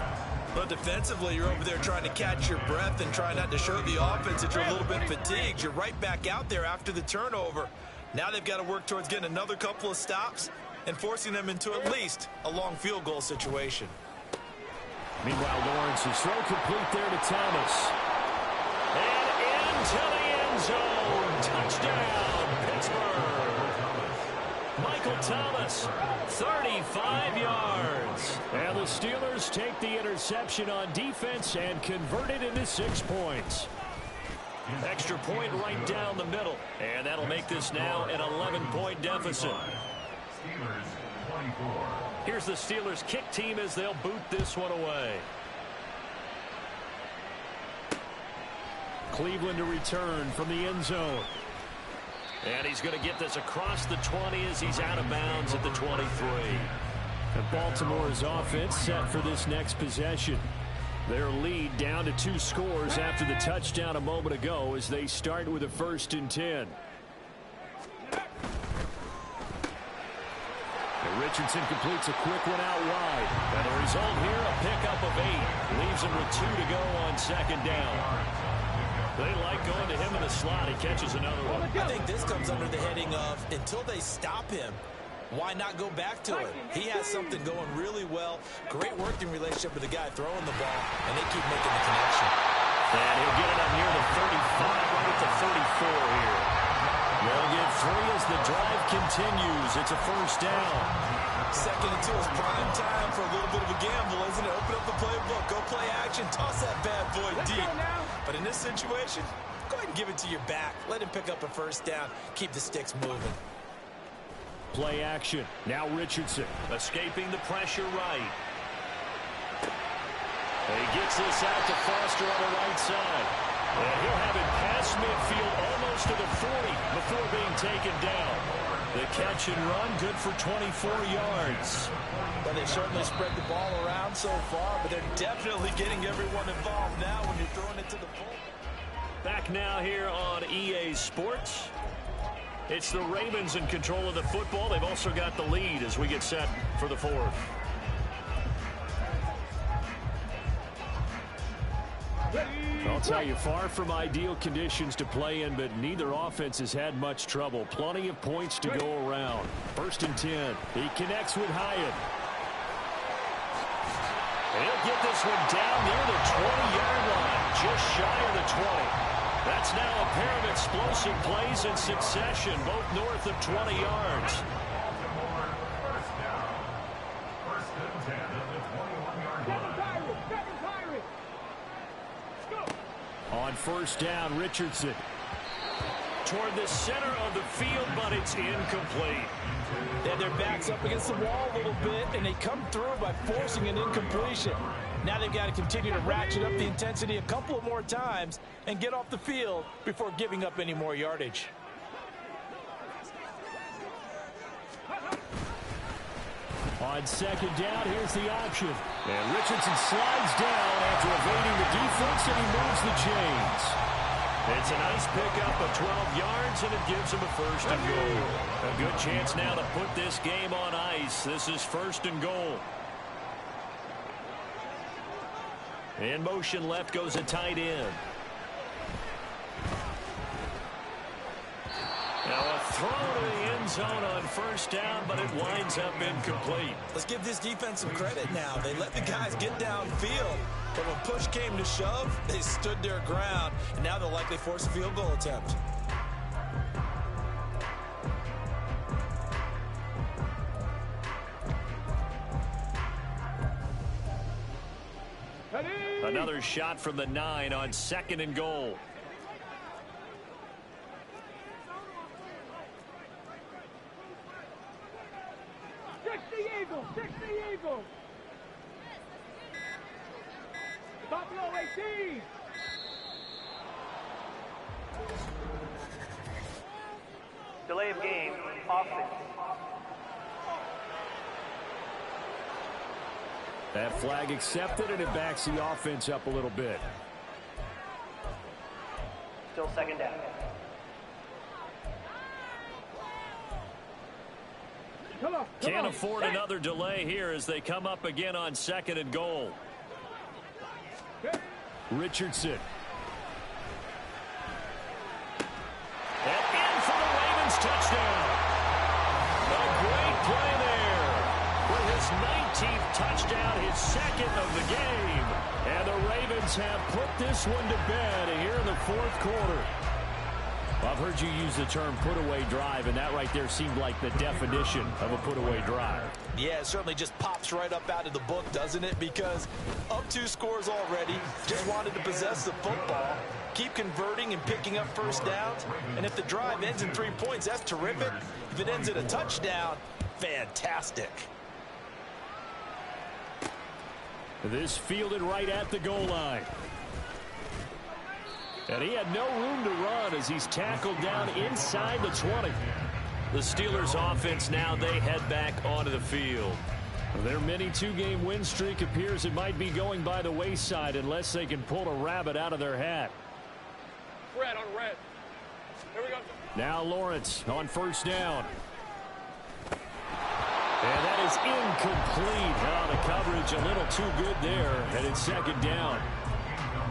But defensively, you're over there trying to catch your breath and try not to show the offense that you're a little bit fatigued. You're right back out there after the turnover. Now they've got to work towards getting another couple of stops and forcing them into at least a long field goal situation. Meanwhile, Lawrence's throw complete there to Thomas. And into the end zone. Touchdown, Pittsburgh. Michael Thomas, 35 yards. And the Steelers take the interception on defense and convert it into 6 points. Extra point right down the middle. And that'll make this now an 11-point deficit. Here's the Steelers kick team as they'll boot this one away. Cleveland to return from the end zone. And he's going to get this across the 20 as he's out of bounds at the 23. And Baltimore's offense set for this next possession. Their lead down to 2 scores after the touchdown a moment ago as they start with a 1st and 10. And Richardson completes a quick one out wide. And the result here, a pickup of 8. Leaves him with 2 to go on 2nd down. They like going to him in the slot. He catches another one. I think this comes under the heading of until they stop him, why not go back to it? He has something going really well. Great working relationship with the guy throwing the ball, and they keep making the connection. And he'll get it up near the 35, right at the 34 here. They'll get 3 as the drive continues. It's a 1st down. 2nd and 2 is prime time for a little bit of a gamble, isn't it? Open up the playbook, go play action, toss that bad boy deep. But in this situation, Go ahead and give it to your back. Let him pick up a first down. Keep the sticks moving. Play action. Now Richardson. Escaping the pressure right. He gets this out to Foster on the right side. And he'll have it past midfield almost to the 40 before being taken down. The catch and run, good for 24 yards. Well, they certainly spread the ball around so far, but they're definitely getting everyone involved now when you're throwing it to the ball. Back now here on EA Sports. It's the Ravens in control of the football. They've also got the lead as we get set for the fourth. I'll tell you, far from ideal conditions to play in, but neither offense has had much trouble. Plenty of points to go around. 1st and 10. He connects with Hyatt. He'll get this one down near the 20-yard line, just shy of the 20. That's now a pair of explosive plays in succession, both north of 20 yards. On 1st down, Richardson. Toward the center of the field, but it's incomplete. They had their backs up against the wall a little bit, and they come through by forcing an incompletion. Now they've got to continue to ratchet up the intensity a couple of more times and get off the field before giving up any more yardage. On 2nd down, here's the option. And Richardson slides down after evading the defense, and he moves the chains. It's a nice pickup of 12 yards, and it gives him a 1st and goal. A good chance now to put this game on ice. This is 1st and goal. In motion left goes a tight end. Now a throw to the end zone on 1st down, but it winds up incomplete. Let's give this defense some credit now. They let the guys get downfield, but when push came to shove, they stood their ground, and now they'll likely force a field goal attempt. Another shot from the 9 on 2nd and goal. Six the Eagles. Buffalo 18. Delay of game, offense. That flag accepted, and it backs the offense up a little bit. Still 2nd down. Can't afford another delay here as they come up again on 2nd and goal. Richardson. And in for the Ravens touchdown. A great play there. With his 19th touchdown, his 2nd of the game. And the Ravens have put this one to bed here in the 4th quarter. I've heard you use the term put-away drive, and that right there seemed like the definition of a put-away drive. Yeah, it certainly just pops right up out of the book, doesn't it? Because up 2 scores already, just wanted to possess the football, keep converting and picking up first downs. And if the drive ends in 3 points, that's terrific. If it ends in a touchdown, fantastic. This fielded right at the goal line. And he had no room to run as he's tackled down inside the 20. The Steelers offense now, they head back onto the field. Their mini 2-game win streak appears it might be going by the wayside unless they can pull a rabbit out of their hat. Red on red. Here we go. Now Lawrence on 1st down. And that is incomplete. Now the coverage a little too good there, and it's 2nd down.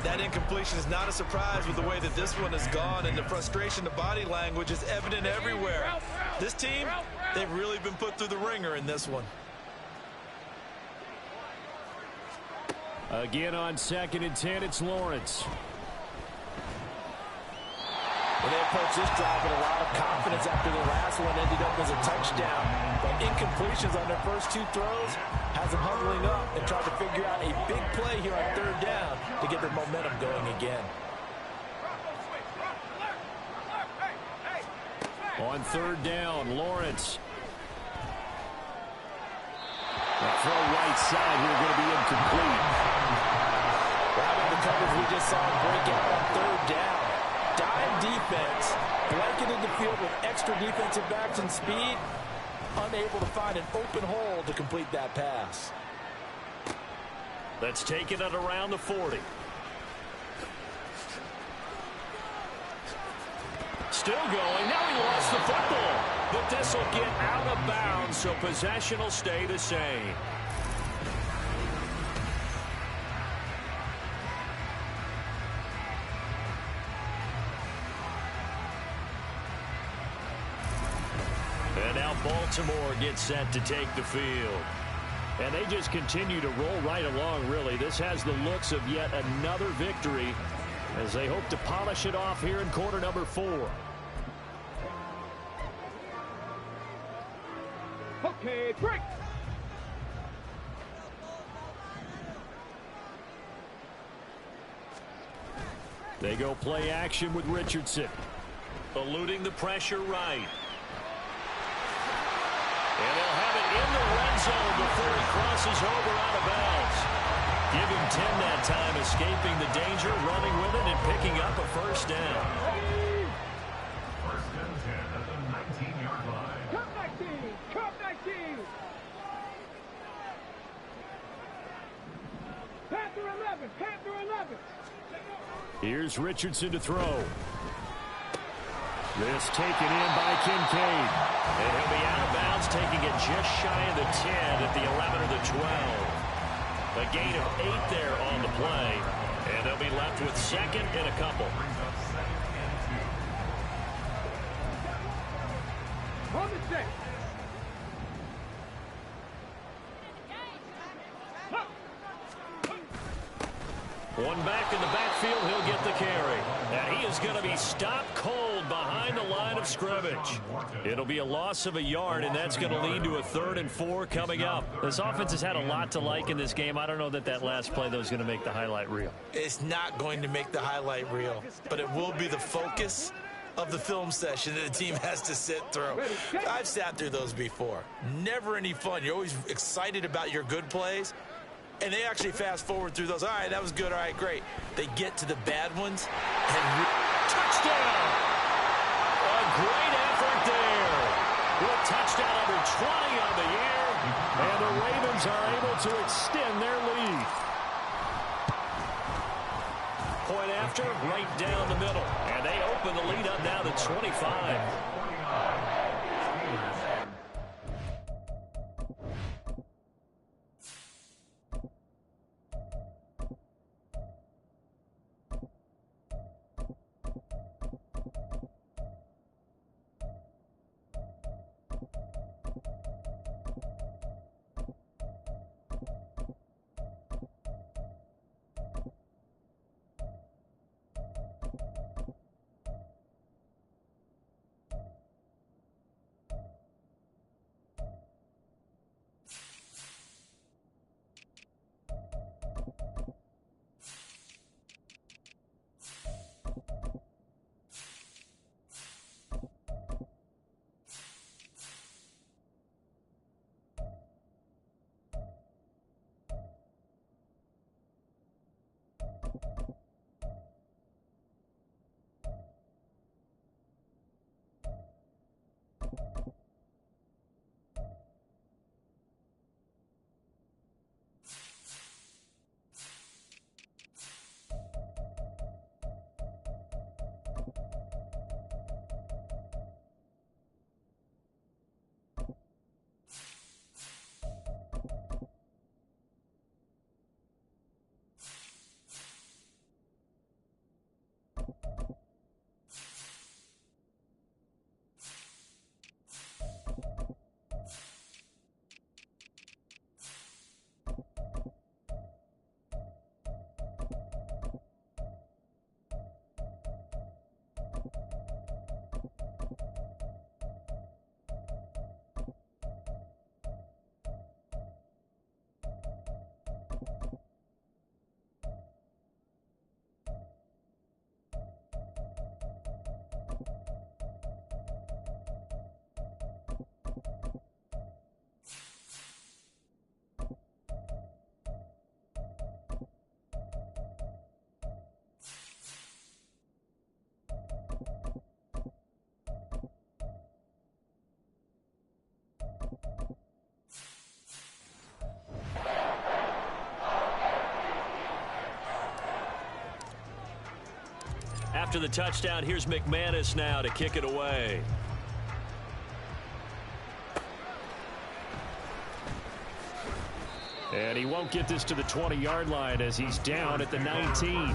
That incompletion is not a surprise with the way that this one has gone, and the frustration, the body language is evident everywhere. This team, they've really been put through the ringer in this one. Again on 2nd and 10, it's Lawrence. Well, they approached this drive with a lot of confidence after the last one ended up as a touchdown. But incompletions on their first 2 throws has them huddling up and trying to figure out a big play here on 3rd down to get their momentum going again. On third down, Lawrence. The throw right side here going to be incomplete. Having the coverage we just saw him break out on third down. Dime defense, blanketed the field with extra defensive backs and speed, unable to find an open hole to complete that pass. Let's take it at around the 40. Still going. Now he lost the football. But this will get out of bounds, so possession will stay the same. And now Baltimore gets set to take the field. And they just continue to roll right along, really. This has the looks of yet another victory as they hope to polish it off here in quarter number 4. Okay, break. They go play action with Richardson. Eluding the pressure right. And they'll have it in the red zone before he crosses over out of bounds. Give him 10 that time, escaping the danger, running with it, and picking up a first down. First and 10 at the 19-yard line. Come 19! Come 19! Panther 11! Panther 11! Here's Richardson to throw. This taken in by Kincaid. And he'll be out of bounds, taking it just shy of the 10 at the 11 or the 12. A gain of 8 there on the play. And they'll be left with second and a couple. On the check! One back in the backfield, he'll get the carry. And he is going to be stopped cold behind the line of scrimmage. It'll be a loss of a yard, and that's going to lead to a 3rd and 4 coming up. This offense has had a lot to like in this game. I don't know that last play, though, is going to make the highlight reel. It's not going to make the highlight reel, but it will be the focus of the film session that the team has to sit through. I've sat through those before. Never any fun. You're always excited about your good plays. And they actually fast forward through those. All right, that was good. All right, great. They get to the bad ones. And touchdown! A great effort there. With touchdown number 20 on the year. And the Ravens are able to extend their lead. Point after, right down the middle. And they open the lead up now to 25. After the touchdown, here's McManus now to kick it away. And he won't get this to the 20-yard line as he's down at the 19.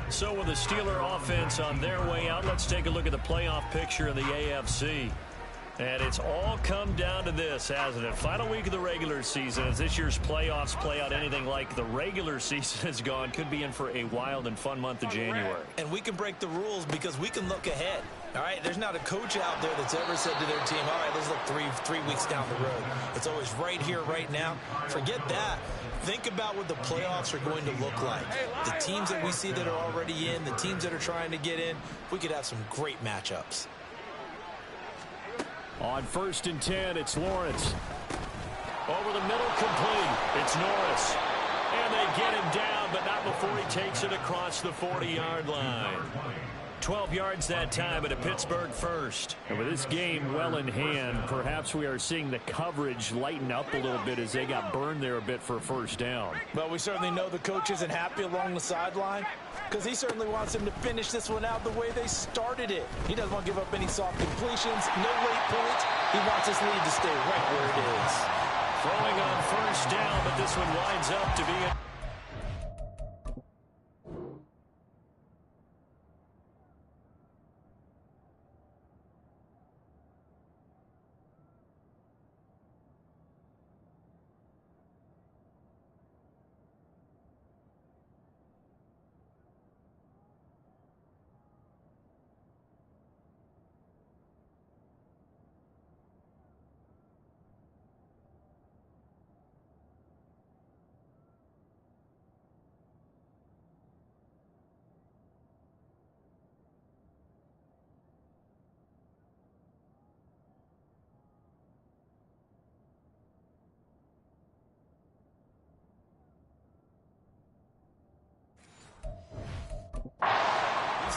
So with the Steeler offense on their way out, let's take a look at the playoff picture in the AFC. And it's all come down to this, hasn't it? Final week of the regular season. As this year's playoffs play out anything like the regular season has gone, could be in for a wild and fun month of January. And we can break the rules because we can look ahead. All right, there's not a coach out there that's ever said to their team, all right, let's look three weeks down the road. It's always right here, right now. Forget that. Think about what the playoffs are going to look like. The teams that we see that are already in, the teams that are trying to get in, we could have some great matchups. On 1st and 10, it's Lawrence. Over the middle, complete. It's Norris. And they get him down, but not before he takes it across the 40-yard line. 12 yards that time at a Pittsburgh first. And with this game well in hand, perhaps we are seeing the coverage lighten up a little bit as they got burned there a bit for a first down. Well, we certainly know the coach isn't happy along the sideline because he certainly wants them to finish this one out the way they started it. He doesn't want to give up any soft completions, no late points. He wants his lead to stay right where it is. Throwing on first down, but this one winds up to be a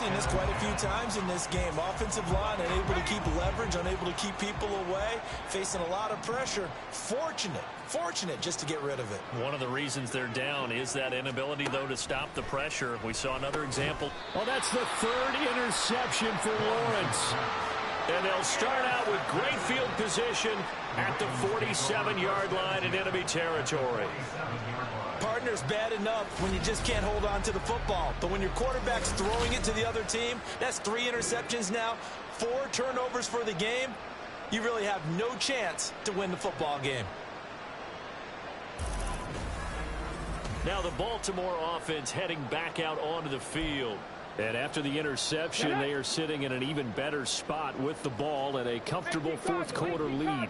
Seen this quite a few times in this game. Offensive line unable to keep leverage, unable to keep people away, facing a lot of pressure. Fortunate just to get rid of it. One of the reasons they're down is that inability, though, to stop the pressure. We saw another example. Well, that's the 3rd interception for Lawrence. And they'll start out with great field position at the 47-yard line in enemy territory. Partner's bad enough when you just can't hold on to the football. But when your quarterback's throwing it to the other team, that's 3 interceptions now, 4 turnovers for the game. You really have no chance to win the football game. Now the Baltimore offense heading back out onto the field. And after the interception, they are sitting in an even better spot with the ball and a comfortable 4th quarter lead.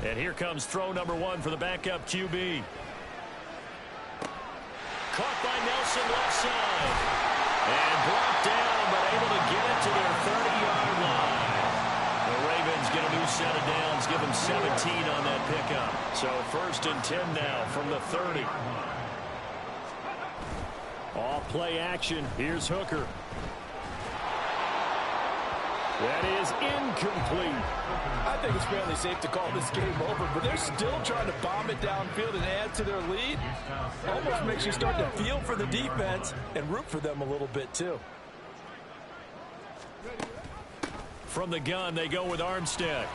And here comes throw number 1 for the backup QB. Caught by Nelson left side. And brought down, but able to get it to their 30-yard line. The Ravens get a new set of downs, give them 17 on that pickup. So 1st and 10 now from the 30. Off play action. Here's Hooker. That is incomplete. I think it's fairly safe to call this game over, but they're still trying to bomb it downfield and add to their lead. Almost makes you start to feel for the defense and root for them a little bit, too. From the gun, they go with Armstead.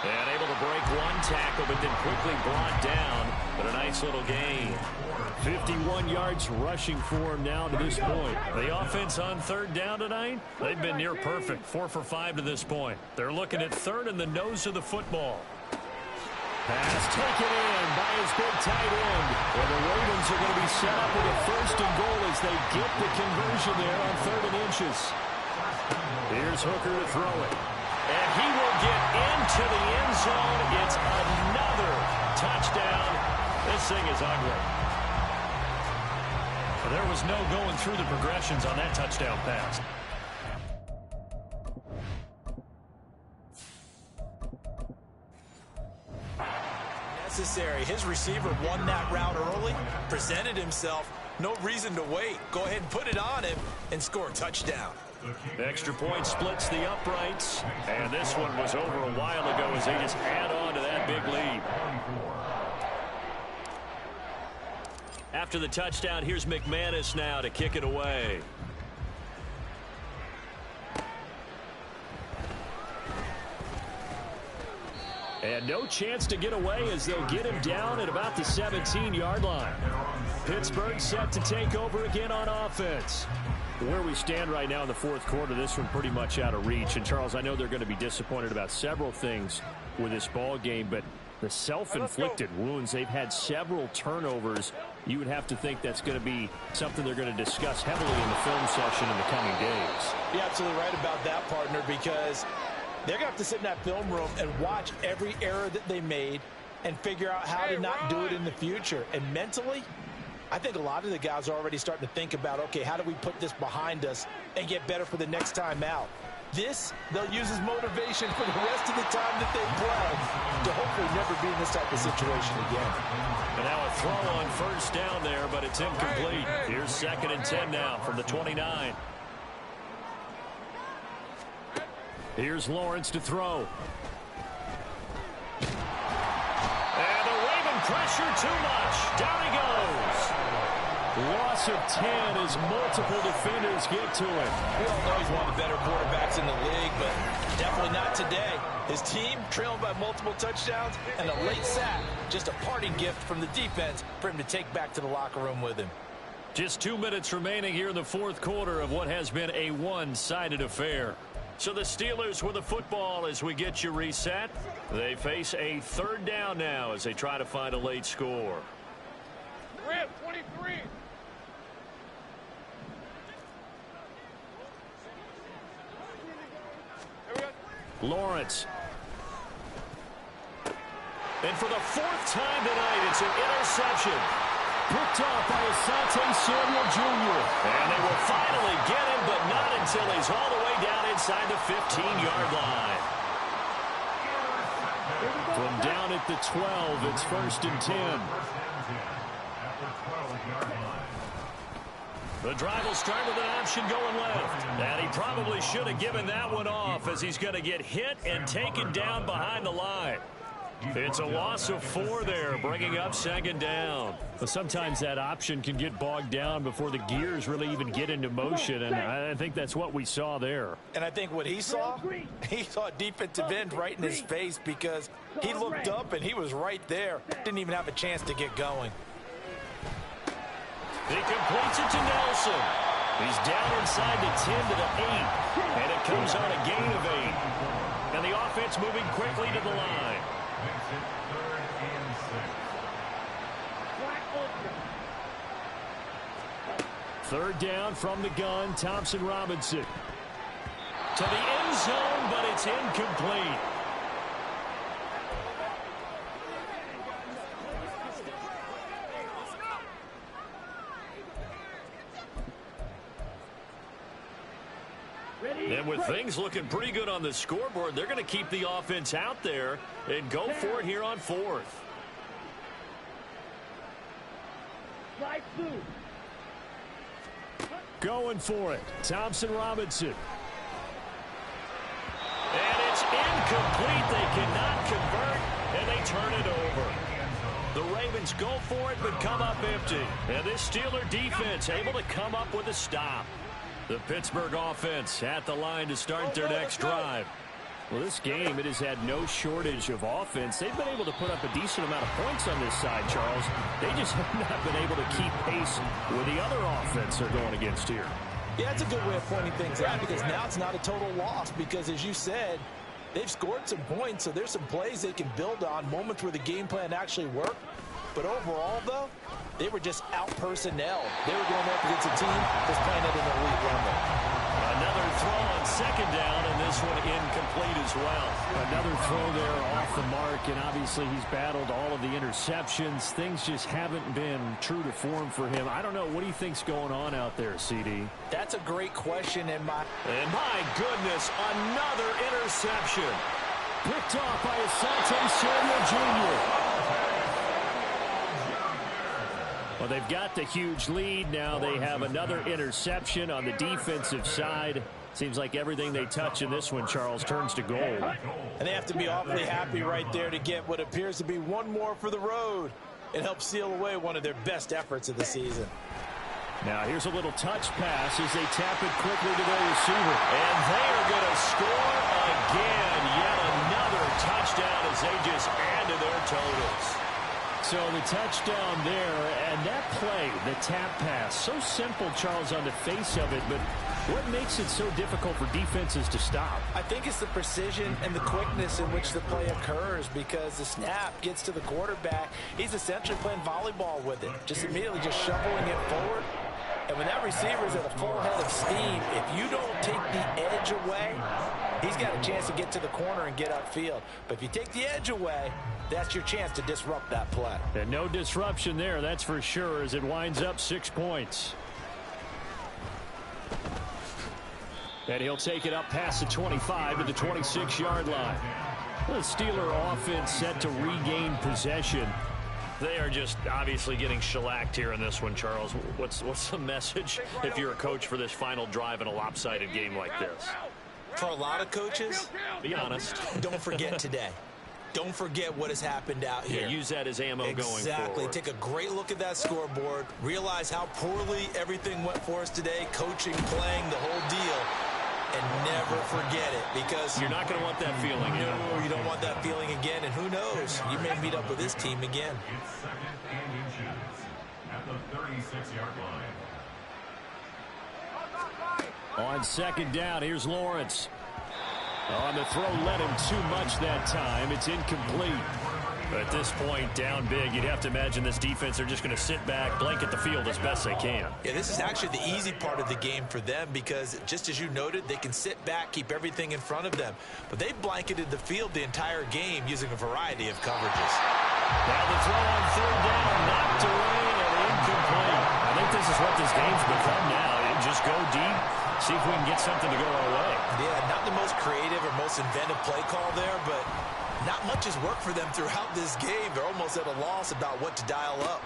And able to break one tackle, but then quickly brought down. But a nice little gain. 51 yards rushing for him now to this point. The offense on 3rd down tonight, they've been near perfect. 4 for 5 to this point. They're looking at 3rd in the nose of the football. Pass taken in by his big tight end. And the Ravens are going to be set up with a 1st and goal as they get the conversion there on 3rd and inches. Here's Hooker to throw it. And he will get into the end zone. It's another touchdown. This thing is ugly. There was no going through the progressions on that touchdown pass. Necessary. His receiver won that route early, presented himself. No reason to wait. Go ahead and put it on him and score a touchdown. Extra point splits the uprights. And this one was over a while ago as they just add on to that big lead. After the touchdown, here's McManus now to kick it away. And no chance to get away as they'll get him down at about the 17-yard line. Pittsburgh set to take over again on offense. Where we stand right now in the fourth quarter, this one pretty much out of reach. And, Charles, I know they're going to be disappointed about several things with this ball game, but the self-inflicted wounds, they've had several turnovers. You would have to think that's going to be something they're going to discuss heavily in the film session in the coming days. You're absolutely right about that, partner, because they're going to have to sit in that film room and watch every error that they made and figure out how to not do it in the future. And mentally, I think a lot of the guys are already starting to think about, okay, how do we put this behind us and get better for the next time out? This, they'll use as motivation for the rest of the time that they play to hopefully never be in this type of situation again. And now a throw on first down there, but it's incomplete. Here's 2nd and 10 now from the 29. Here's Lawrence to throw. And the Raven pressure too much. Down he goes. Loss of 10 as multiple defenders get to him. We all know he's one of the better quarterbacks in the league, but definitely not today. His team trailing by multiple touchdowns and a late sack. Just a parting gift from the defense for him to take back to the locker room with him. Just 2 minutes remaining here in the fourth quarter of what has been a one-sided affair. So the Steelers with the football as we get you reset. They face a 3rd down now as they try to find a late score. Rip, 23. Lawrence. And for the 4th time tonight, it's an interception. Picked off by Asante Samuel Jr. And they will finally get him, but not until he's all the way down inside the 15-yard line. From down at the 12, it's 1st and 10. The drive will start with an option going left. And he probably should have given that one off as he's going to get hit and taken down behind the line. It's a loss of 4 there, bringing up 2nd down. But sometimes that option can get bogged down before the gears really even get into motion, and I think that's what we saw there. And I think what he saw a defensive end right in his face because he looked up and he was right there. Didn't even have a chance to get going. He completes it to Nelson. He's down inside the 10 to the 8, and it comes on a gain of 8. And the offense moving quickly to the line. Makes it 3rd and 6. 3rd down from the gun, Thompson Robinson. To the end zone, but it's incomplete. And with things looking pretty good on the scoreboard, they're going to keep the offense out there and go for it here on 4th. Going for it. Thompson Robinson. And it's incomplete. They cannot convert, and they turn it over. The Ravens go for it, but come up empty. And this Steeler defense able to come up with a stop. The Pittsburgh offense at the line to start their next drive. Well, this game, it has had no shortage of offense. They've been able to put up a decent amount of points on this side, Charles. They just have not been able to keep pace with the other offense they're going against here. Yeah, that's a good way of pointing things out because now it's not a total loss because, as you said, they've scored some points, so there's some plays they can build on, moments where the game plan actually worked. But overall, though, they were just out-personnel. They were going up against a team that's playing at an elite level. Another throw on 2nd down, and this one incomplete as well. Another throw there off the mark, and obviously he's battled all of the interceptions. Things just haven't been true to form for him. I don't know. What do you think's going on out there, CD? That's a great question. And my goodness, another interception. Picked off by Asante Samuel Jr. Well, they've got the huge lead. Now they have another interception on the defensive side. Seems like everything they touch in this one, Charles, turns to gold. And they have to be awfully happy right there to get what appears to be one more for the road. and help seal away one of their best efforts of the season. Now here's a little touch pass as they tap it quickly to their receiver. And they are going to score again. Yet another touchdown as they just add to their totals. So the touchdown there, and that play, the tap pass, so simple, Charles, on the face of it, but what makes it so difficult for defenses to stop? I think it's the precision and the quickness in which the play occurs, because the snap gets to the quarterback. He's essentially playing volleyball with it, just immediately just shoveling it forward. And when that receiver is at a full head of steam, if you don't take the edge away, he's got a chance to get to the corner and get upfield. But if you take the edge away, that's your chance to disrupt that play. And no disruption there, that's for sure, as it winds up 6 points. And he'll take it up past the 25 to the 26-yard line. The Steeler offense set to regain possession. They are just obviously getting shellacked here in this one, Charles. What's the message if you're a coach for this final drive in a lopsided game like this? For a lot of coaches, be honest. Don't forget today. Don't forget what has happened out here. Yeah, use that as ammo going forward. Exactly. Take a great look at that scoreboard. Realize how poorly everything went for us today. Coaching, playing, the whole deal. And never forget it, because you're not going to want that feeling. No, you don't want that feeling again. And who knows? You may meet up with this team again. It's second and inches at the 36-yard line. On second down, here's Lawrence. On the throw, led him too much that time. It's incomplete. At this point, down big, you'd have to imagine this defense are just going to sit back, blanket the field as best they can. Yeah, this is actually the easy part of the game for them, because just as you noted, they can sit back, keep everything in front of them. But they blanketed the field the entire game using a variety of coverages. Now the throw on third down, knocked away and incomplete. I think this is what this game's become now. Just go deep, see if we can get something to go our way. Yeah, not the most creative or most inventive play call there, but not much has worked for them throughout this game. They're almost at a loss about what to dial up.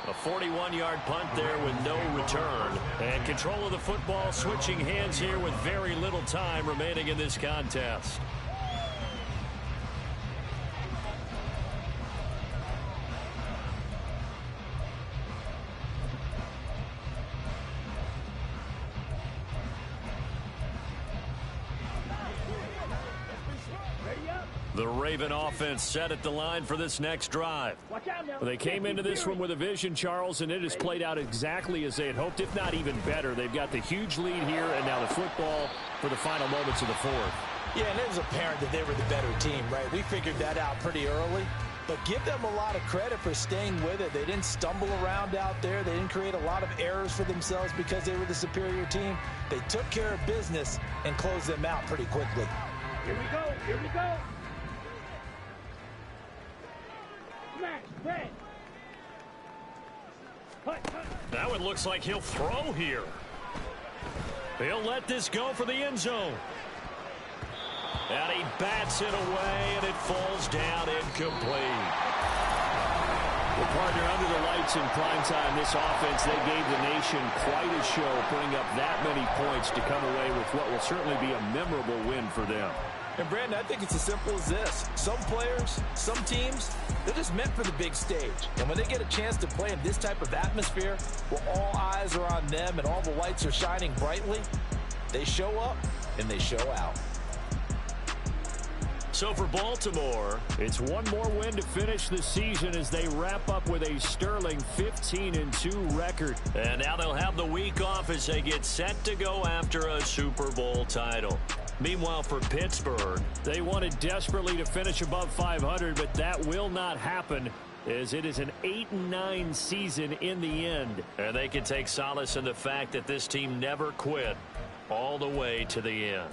A 41-yard punt there with no return. And control of the football switching hands here with very little time remaining in this contest. The Raven offense set at the line for this next drive. They came into this one with a vision, Charles, and it has played out exactly as they had hoped, if not even better. They've got the huge lead here, and now the football for the final moments of the fourth. Yeah, and it was apparent that they were the better team, right? We figured that out pretty early. But give them a lot of credit for staying with it. They didn't stumble around out there. They didn't create a lot of errors for themselves because they were the superior team. They took care of business and closed them out pretty quickly. Here we go. Here we go. Now it looks like he'll throw here. He'll let this go for the end zone. And he bats it away, and it falls down incomplete. The partner under the lights in primetime, this offense, they gave the nation quite a show, putting up that many points to come away with what will certainly be a memorable win for them. And, Brandon, I think it's as simple as this. Some players, some teams, they're just meant for the big stage. And when they get a chance to play in this type of atmosphere where all eyes are on them and all the lights are shining brightly, they show up and they show out. So for Baltimore, it's one more win to finish the season as they wrap up with a sterling 15-2 record. And now they'll have the week off as they get set to go after a Super Bowl title. Meanwhile, for Pittsburgh, they wanted desperately to finish above 500, but that will not happen as it is an 8-9 season in the end. And they can take solace in the fact that this team never quit all the way to the end.